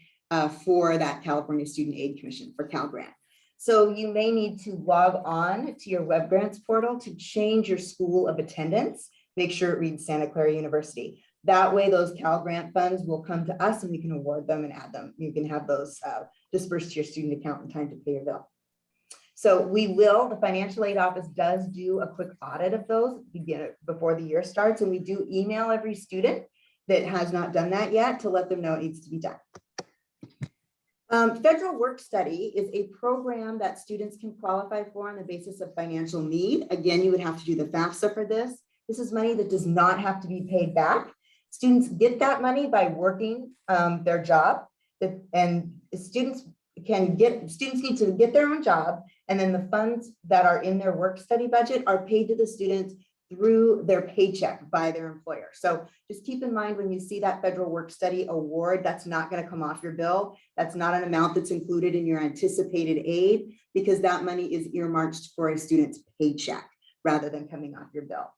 [SPEAKER 5] for that California Student Aid Commission, for Cal Grant. So you may need to log on to your Web Grants portal to change your school of attendance, make sure it reads Santa Clara University. That way those Cal Grant funds will come to us and we can award them and add them. You can have those dispersed to your student account in time to pay your bill. So the financial aid office does do a quick audit of those before the year starts, and we do email every student that has not done that yet to let them know it needs to be done. Federal Work Study is a program that students can qualify for on the basis of financial need. Again, you would have to do the FAFSA for this. This is money that does not have to be paid back. Students get that money by working their job, and students need to get their own job, and then the funds that are in their work study budget are paid to the students through their paycheck by their employer. So just keep in mind when you see that federal work study award, that's not going to come off your bill. That's not an amount that's included in your anticipated aid, because that money is earmarked for a student's paycheck rather than coming off your bill.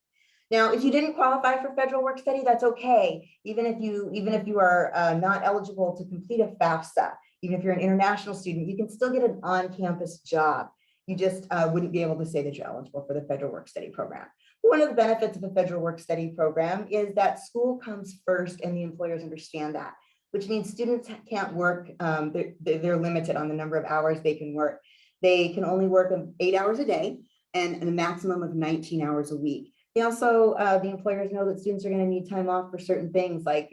[SPEAKER 5] Now, if you didn't qualify for federal work study, that's okay. Even if you are not eligible to complete a FAFSA, even if you're an international student, you can still get an on-campus job. You just wouldn't be able to say that you're eligible for the federal work study program. One of the benefits of a federal work study program is that school comes first and the employers understand that, which means students can't work, they're limited on the number of hours they can work. They can only work 8 hours a day and a maximum of 19 hours a week. They also, the employers know that students are going to need time off for certain things like,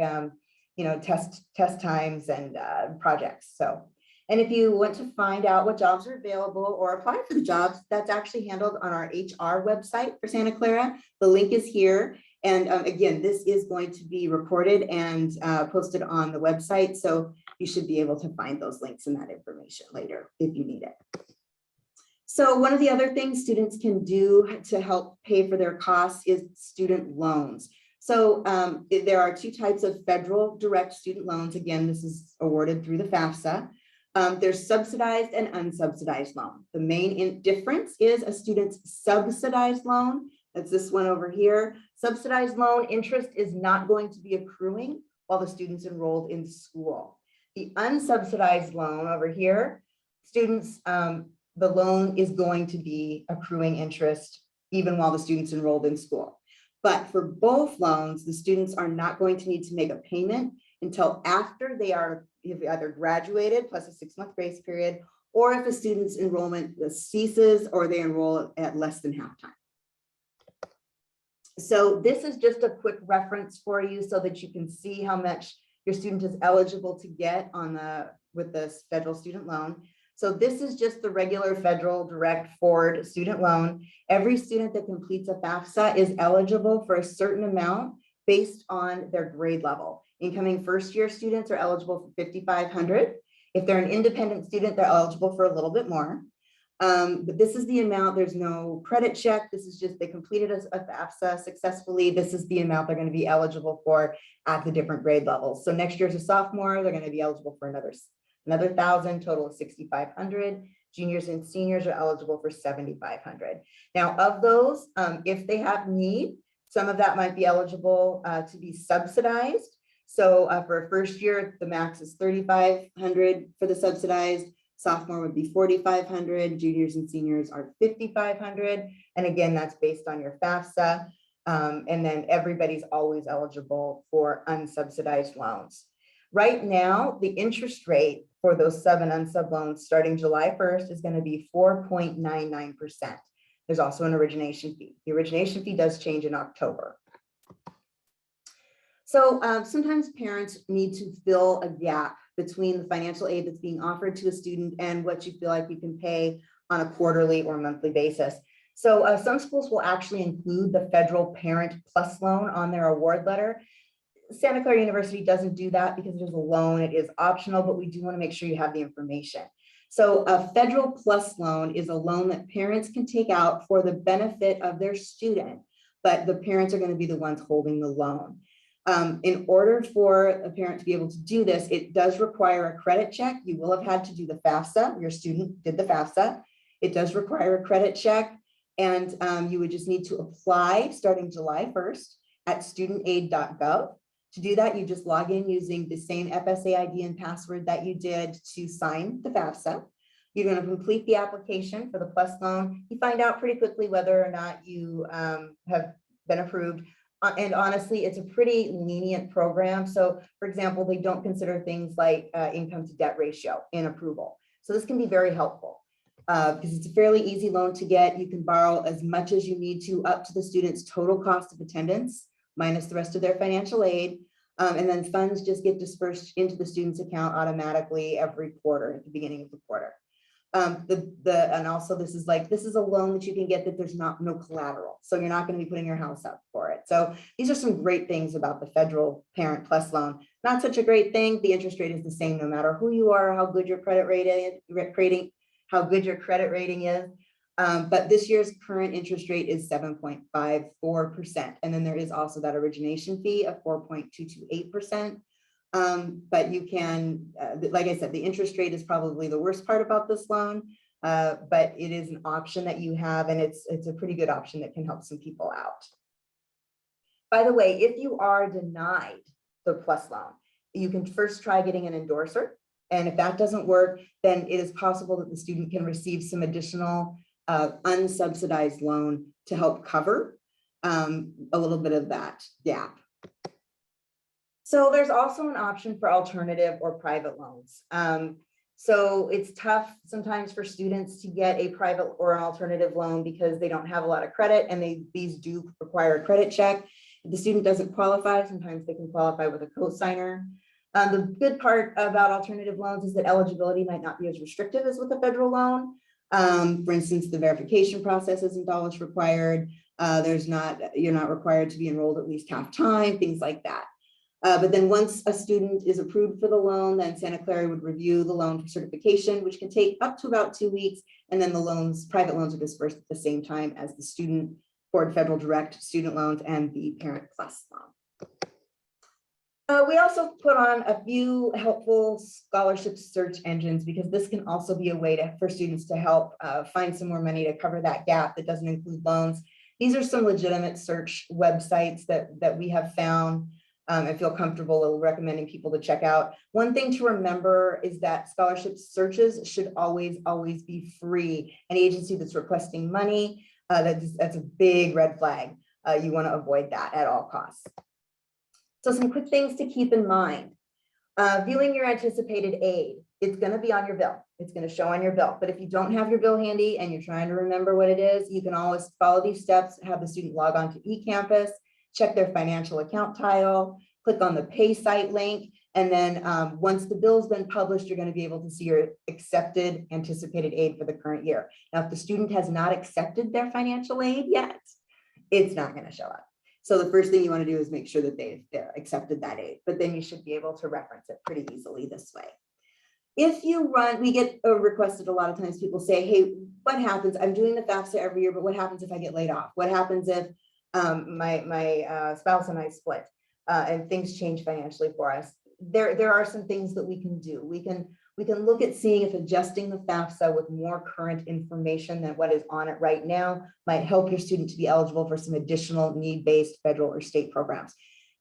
[SPEAKER 5] test times and projects. So, and if you want to find out what jobs are available or apply for the jobs, that's actually handled on our HR website for Santa Clara. The link is here. And again, this is going to be recorded and posted on the website. So you should be able to find those links and that information later if you need it. So one of the other things students can do to help pay for their costs is student loans. So there are two types of federal direct student loans. Again, this is awarded through the FAFSA. There's subsidized and unsubsidized loan. The main difference is a student's subsidized loan. That's this one over here. Subsidized loan interest is not going to be accruing while the student's enrolled in school. The unsubsidized loan over here, students, the loan is going to be accruing interest even while the student's enrolled in school. But for both loans, the students are not going to need to make a payment until after they have either graduated plus a 6-month grace period, or if a student's enrollment ceases or they enroll at less than half time. So this is just a quick reference for you so that you can see how much your student is eligible to get with this federal student loan. So this is just the regular federal direct forward student loan. Every student that completes a FAFSA is eligible for a certain amount based on their grade level. Incoming first-year students are eligible for $5,500. If they're an independent student, they're eligible for a little bit more. But this is the amount. There's no credit check. This is just they completed a FAFSA successfully. This is the amount they're going to be eligible for at the different grade levels. So next year's a sophomore, they're going to be eligible for another 1,000, total of 6,500. Juniors and seniors are eligible for 7,500. Now, of those, if they have need, some of that might be eligible to be subsidized. So for a first year, the max is 3,500 for the subsidized. Sophomore would be 4,500. Juniors and seniors are 5,500. And again, that's based on your FAFSA. And then everybody's always eligible for unsubsidized loans. Right now, the interest rate for those sub and unsub loans starting July 1st is going to be 4.99%. There's also an origination fee. The origination fee does change in October. So sometimes parents need to fill a gap between the financial aid that's being offered to a student and what you feel like you can pay on a quarterly or monthly basis. So some schools will actually include the federal Parent Plus loan on their award letter. Santa Clara University doesn't do that because it is a loan. It is optional, but we do want to make sure you have the information. So a Federal Plus loan is a loan that parents can take out for the benefit of their student, but the parents are going to be the ones holding the loan. In order for a parent to be able to do this, it does require a credit check. You will have had to do the FAFSA. Your student did the FAFSA. It does require a credit check, and you would just need to apply starting July 1st at studentaid.gov. To do that, you just log in using the same FSA ID and password that you did to sign the FAFSA. You're going to complete the application for the Plus loan. You find out pretty quickly whether or not you have been approved. And honestly, it's a pretty lenient program. So for example, they don't consider things like income to debt ratio in approval. So this can be very helpful because it's a fairly easy loan to get. You can borrow as much as you need to up to the student's total cost of attendance minus the rest of their financial aid. And then funds just get dispersed into the student's account automatically every quarter at the beginning of the quarter. And also this is a loan that you can get that there's no collateral. So you're not going to be putting your house up for it. So these are some great things about the Federal Parent Plus loan. Not such a great thing. The interest rate is the same no matter who you are, how good your credit rating is. But this year's current interest rate is 7.54%. And then there is also that origination fee of 4.228%. But you can, like I said, the interest rate is probably the worst part about this loan, but it is an option that you have, and it's a pretty good option that can help some people out. By the way, if you are denied the Plus loan, you can first try getting an endorser. And if that doesn't work, then it is possible that the student can receive some additional unsubsidized loan to help cover a little bit of that gap. So there's also an option for alternative or private loans. So it's tough sometimes for students to get a private or an alternative loan because they don't have a lot of credit, and these do require a credit check. If the student doesn't qualify, sometimes they can qualify with a cosigner. The good part about alternative loans is that eligibility might not be as restrictive as with a federal loan. For instance, the verification process isn't always required. You're not required to be enrolled at least half time, things like that. But then once a student is approved for the loan, then Santa Clara would review the loan for certification, which can take up to about 2 weeks. And then the private loans are dispersed at the same time as the student Ford Federal Direct student loans and the Parent Plus loan. We also put on a few helpful scholarship search engines because this can also be a way for students to help find some more money to cover that gap that doesn't include loans. These are some legitimate search websites that we have found. I feel comfortable recommending people to check out. One thing to remember is that scholarship searches should always be free. An agency that's requesting money, that's a big red flag. You want to avoid that at all costs. So some quick things to keep in mind. Viewing your anticipated aid, it's going to be on your bill. It's going to show on your bill. But if you don't have your bill handy and you're trying to remember what it is, you can always follow these steps, have the student log on to eCampus, check their financial account title, click on the pay site link, and then once the bill's been published, you're going to be able to see your accepted anticipated aid for the current year. Now, if the student has not accepted their financial aid yet, it's not going to show up. So the first thing you want to do is make sure that they've accepted that aid, but then you should be able to reference it pretty easily this way. If you run, we get requested a lot of times, people say, hey, what happens? I'm doing the FAFSA every year, but what happens if I get laid off? What happens if my spouse and I split and things change financially for us? There are some things that we can do. We can look at seeing if adjusting the FAFSA with more current information than what is on it right now might help your student to be eligible for some additional need-based federal or state programs.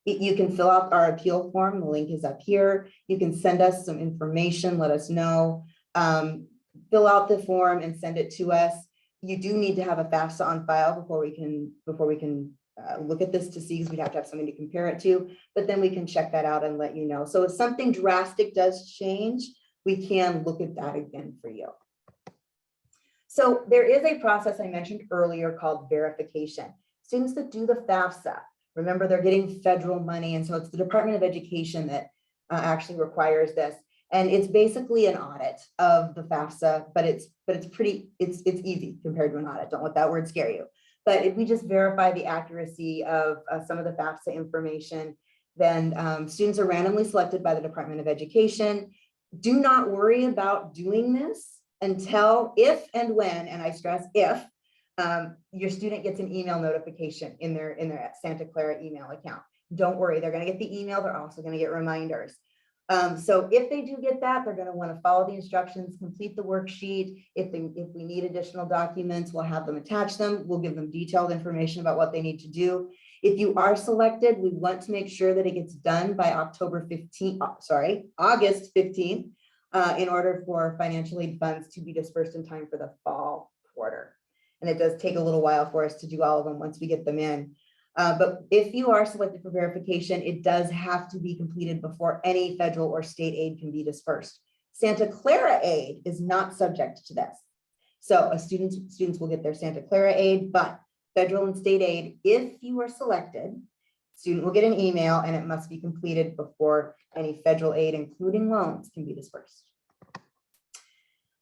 [SPEAKER 5] You can fill out our appeal form. The link is up here. You can send us some information, let us know. Fill out the form and send it to us. You do need to have a FAFSA on file before we can look at this to see, because we'd have to have something to compare it to, but then we can check that out and let you know. So if something drastic does change, we can look at that again for you. So there is a process I mentioned earlier called verification. Students that do the FAFSA, remember, they're getting federal money, and so it's the Department of Education that actually requires this. And it's basically an audit of the FAFSA, but it's easy compared to an audit. Don't let that word scare you. But if we just verify the accuracy of some of the FAFSA information, then students are randomly selected by the Department of Education. Do not worry about doing this until if and when, and I stress if, your student gets an email notification in their Santa Clara email account. Don't worry, they're going to get the email. They're also going to get reminders. So if they do get that, they're going to want to follow the instructions, complete the worksheet. If we need additional documents, we'll have them attach them. We'll give them detailed information about what they need to do. If you are selected, we want to make sure that it gets done by August 15th, in order for financial aid funds to be dispersed in time for the fall quarter. And it does take a little while for us to do all of them once we get them in. But if you are selected for verification, it does have to be completed before any federal or state aid can be dispersed. Santa Clara aid is not subject to this. So students will get their Santa Clara aid, but federal and state aid, if you are selected, student will get an email and it must be completed before any federal aid, including loans, can be dispersed.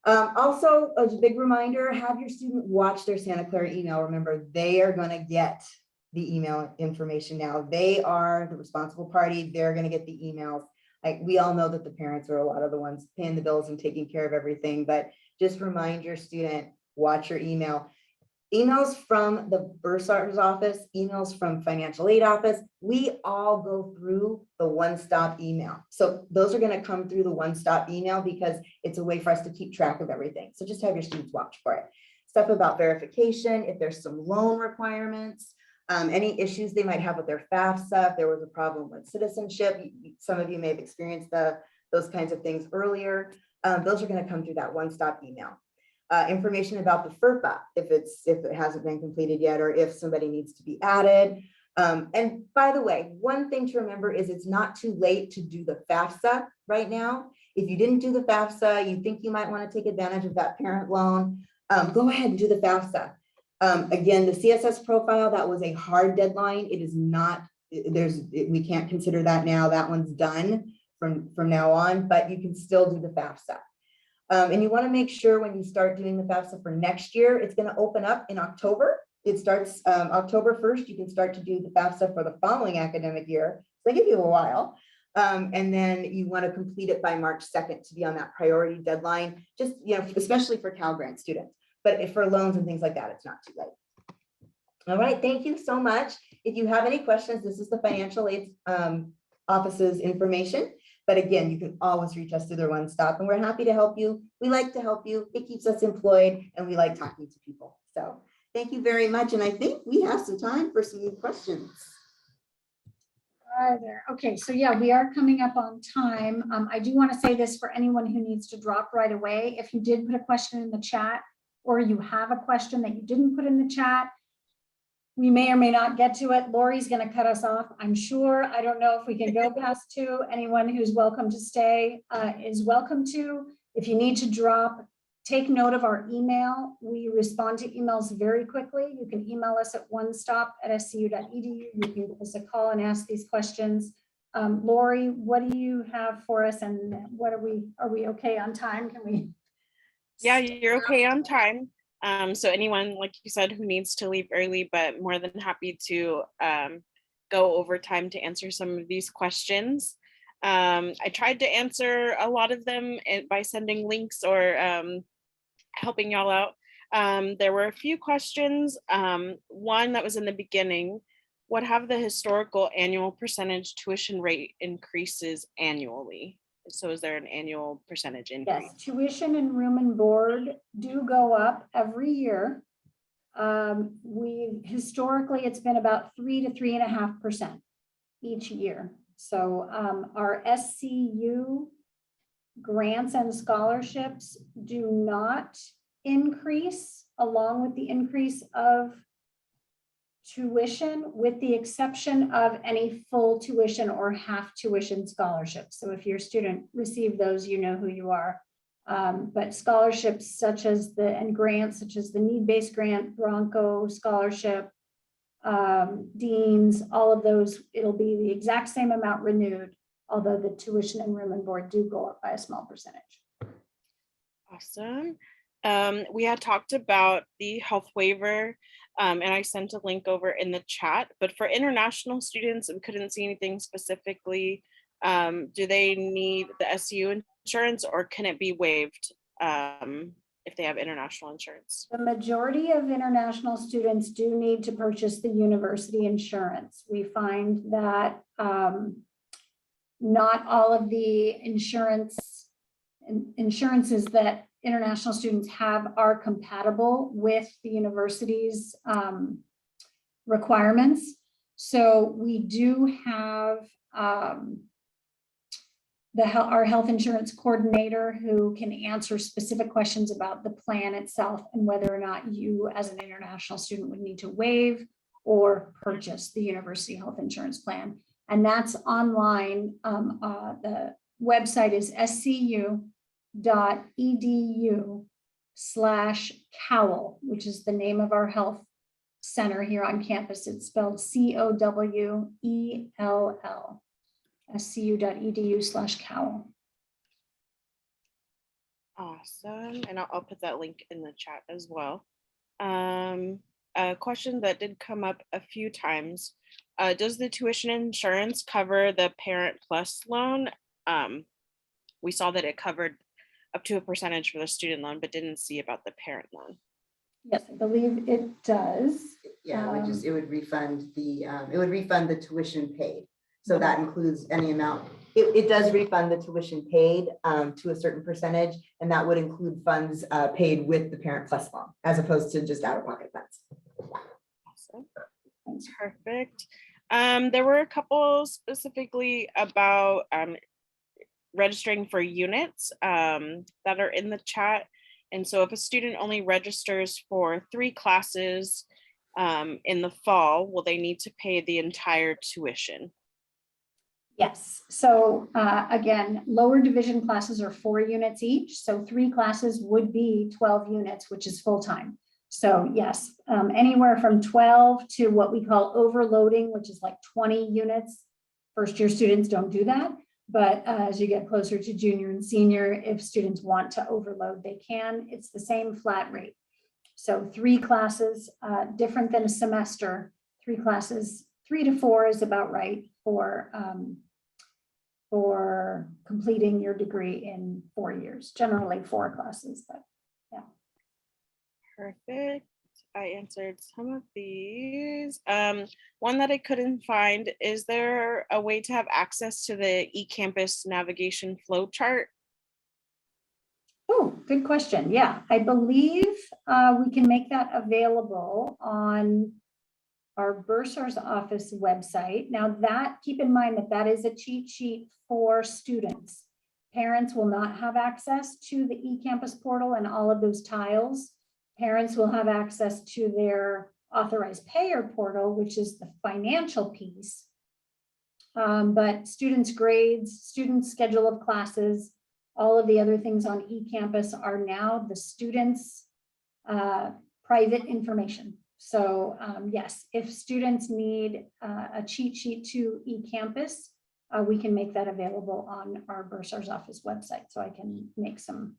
[SPEAKER 5] Also, as a big reminder, have your student watch their Santa Clara email. Remember, they are going to get the email information now. They are the responsible party. They're going to get the emails. Like, we all know that the parents are a lot of the ones paying the bills and taking care of everything, but just remind your student, watch your email. Emails from the Bursar's office, emails from financial aid office, we all go through the one-stop email. So those are going to come through the one-stop email because it's a way for us to keep track of everything. So just have your students watch for it. Stuff about verification, if there's some loan requirements, any issues they might have with their FAFSA, if there was a problem with citizenship. Some of you may have experienced those kinds of things earlier. Those are going to come through that one-stop email. Information about the FERPA, if it hasn't been completed yet, or if somebody needs to be added. And by the way, one thing to remember is it's not too late to do the FAFSA right now. If you didn't do the FAFSA, you think you might want to take advantage of that parent loan, go ahead and do the FAFSA. Again, the CSS profile, that was a hard deadline. It is not, we can't consider that now. That one's done from now on, but you can still do the FAFSA. And you want to make sure when you start doing the FAFSA for next year, it's going to open up in October. It starts October 1st. You can start to do the FAFSA for the following academic year. So they give you a while. And then you want to complete it by March 2nd to be on that priority deadline, just, especially for Cal Grant students. But if for loans and things like that, it's not too late. All right, thank you so much. If you have any questions, this is the financial aid office's information. But again, you can always reach us through their one stop, and we're happy to help you. We like to help you. It keeps us employed, and we like talking to people. So thank you very much. And I think we have some time for some questions.
[SPEAKER 4] Are there? Okay, so yeah, we are coming up on time. I do want to say this for anyone who needs to drop right away. If you did put a question in the chat, or you have a question that you didn't put in the chat, we may or may not get to it. Lori's going to cut us off, I'm sure. I don't know if we can go past 2. Anyone who's welcome to stay is welcome to. If you need to drop, take note of our email. We respond to emails very quickly. You can email us at onestop@scu.edu. You can give us a call and ask these questions. Lori, what do you have for us, and what are we okay on time? Can we?
[SPEAKER 1] Yeah, you're okay on time. So anyone, like you said, who needs to leave early, but more than happy to go over time to answer some of these questions. I tried to answer a lot of them by sending links or helping y'all out. There were a few questions. One that was in the beginning, what have the historical annual percentage tuition rate increases annually? So is there an annual percentage increase?
[SPEAKER 4] Yes, tuition and room and board do go up every year. Historically, it's been about 3 to 3.5% each year. So our SCU grants and scholarships do not increase along with the increase of tuition, with the exception of any full tuition or half tuition scholarships. So if your student received those, you know who you are. But scholarships such as and grants such as the need-based grant, Bronco scholarship, deans, all of those, it'll be the exact same amount renewed, although the tuition and room and board do go up by a small percentage.
[SPEAKER 1] Awesome. We had talked about the health waiver, and I sent a link over in the chat, but for international students, we couldn't see anything specifically. Do they need the SCU insurance, or can it be waived if they have international insurance?
[SPEAKER 4] The majority of international students do need to purchase the university insurance. We find that not all of the insurances that international students have are compatible with the university's requirements. So we do have our health insurance coordinator who can answer specific questions about the plan itself and whether or not you as an international student would need to waive or purchase the university health insurance plan. And that's online. The website is scu.edu/COWELL, which is the name of our health center here on campus. It's spelled COWELL. scu.edu/COWELL.
[SPEAKER 1] Awesome. And I'll put that link in the chat as well. A question that did come up a few times. Does the tuition insurance cover the Parent Plus loan? We saw that it covered up to a percentage for the student loan, but didn't see about the parent loan.
[SPEAKER 4] Yes, I believe it does.
[SPEAKER 5] Yeah, it would refund the tuition paid. So that includes any amount. It does refund the tuition paid to a certain percentage, and that would include funds paid with the Parent Plus loan, as opposed to just out-of-pocket funds.
[SPEAKER 1] Awesome. Perfect. There were a couple specifically about registering for units that are in the chat. And so if a student only registers for 3 classes in the fall, will they need to pay the entire tuition?
[SPEAKER 4] Yes. So again, lower division classes are 4 units each. So 3 classes would be 12 units, which is full-time. So yes, anywhere from 12 to what we call overloading, which is like 20 units. First year students don't do that. But as you get closer to junior and senior, if students want to overload, they can. It's the same flat rate. So 3 classes, different than a semester. 3 classes, 3 to 4 is about right for completing your degree in 4 years. Generally 4 classes, but yeah.
[SPEAKER 1] Perfect. I answered some of these. One that I couldn't find, is there a way to have access to the eCampus navigation flow chart?
[SPEAKER 4] Oh, good question. Yeah, I believe we can make that available on our Bursar's office website. Now that, keep in mind that that is a cheat sheet for students. Parents will not have access to the eCampus portal and all of those tiles. Parents will have access to their authorized payer portal, which is the financial piece. But students' grades, students' schedule of classes, all of the other things on eCampus are now the students' private information. So yes, if students need a cheat sheet to eCampus, we can make that available on our Bursar's office website. So I can make some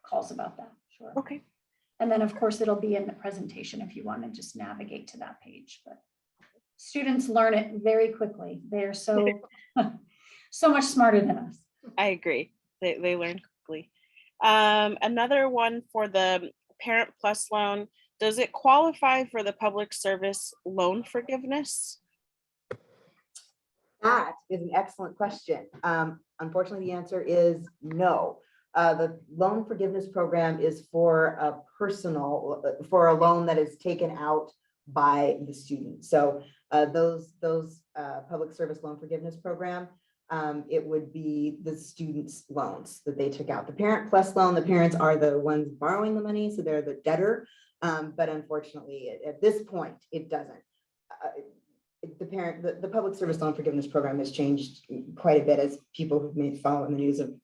[SPEAKER 4] calls about that. Sure.
[SPEAKER 1] Okay.
[SPEAKER 4] And then of course it'll be in the presentation if you want to just navigate to that page. But students learn it very quickly. They're so, so much smarter than us.
[SPEAKER 1] I agree. They learn quickly. Another one for the Parent Plus loan. Does it qualify for the public service loan forgiveness?
[SPEAKER 5] That is an excellent question. Unfortunately, the answer is no. The loan forgiveness program is for a loan that is taken out by the student. So those public service loan forgiveness program, it would be the students' loans that they took out. The Parent Plus loan, the parents are the ones borrowing the money, so they're the debtor. But unfortunately, at this point, it doesn't. The public service loan forgiveness program has changed quite a bit, as people who may follow in the news have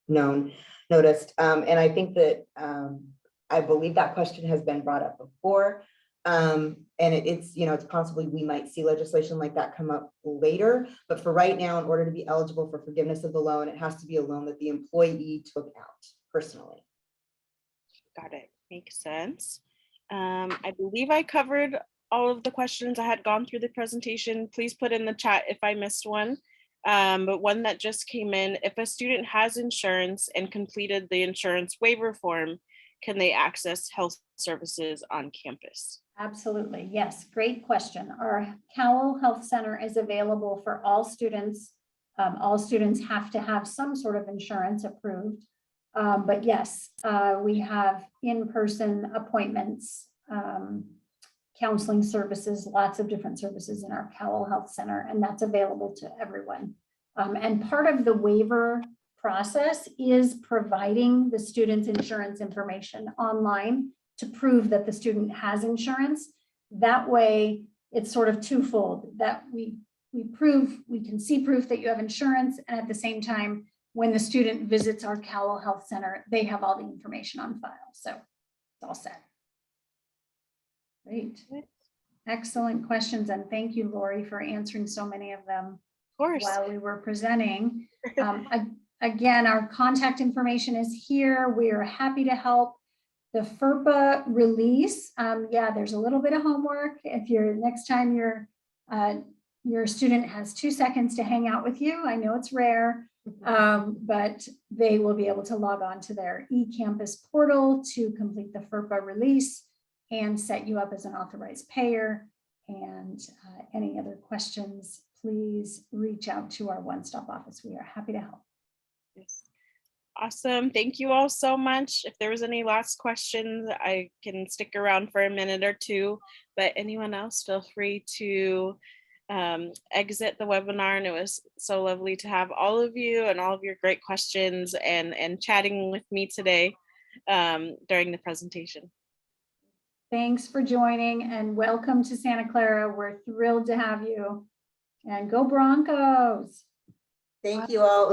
[SPEAKER 5] noticed. And I think that I believe that question has been brought up before. And it's possibly we might see legislation like that come up later. But for right now, in order to be eligible for forgiveness of the loan, it has to be a loan that the employee took out personally.
[SPEAKER 1] Got it. Makes sense. I believe I covered all of the questions. I had gone through the presentation. Please put in the chat if I missed one. But one that just came in, if a student has insurance and completed the insurance waiver form, can they access health services on campus?
[SPEAKER 4] Absolutely. Yes. Great question. Our Cowell Health Center is available for all students. All students have to have some sort of insurance approved. But yes, we have in-person appointments, counseling services, lots of different services in our Cowell Health Center, and that's available to everyone. And part of the waiver process is providing the student's insurance information online to prove that the student has insurance. That way, it's sort of twofold, that we can see proof that you have insurance, and at the same time, when the student visits our Cowell Health Center, they have all the information on file. So it's all set. Great. Excellent questions. And thank you, Lori, for answering so many of them while we were presenting. Again, our contact information is here. We are happy to help. The FERPA release, yeah, there's a little bit of homework. If next time your student has 2 seconds to hang out with you, I know it's rare, but they will be able to log on to their eCampus portal to complete the FERPA release and set you up as an authorized payer. And any other questions, please reach out to our one-stop office. We are happy to help.
[SPEAKER 1] Yes. Awesome. Thank you all so much. If there was any last questions, I can stick around for a minute or two, but anyone else, feel free to exit the webinar. And it was so lovely to have all of you and all of your great questions and chatting with me today during the presentation.
[SPEAKER 4] Thanks for joining and welcome to Santa Clara. We're thrilled to have you, and go Broncos.
[SPEAKER 5] Thank you all.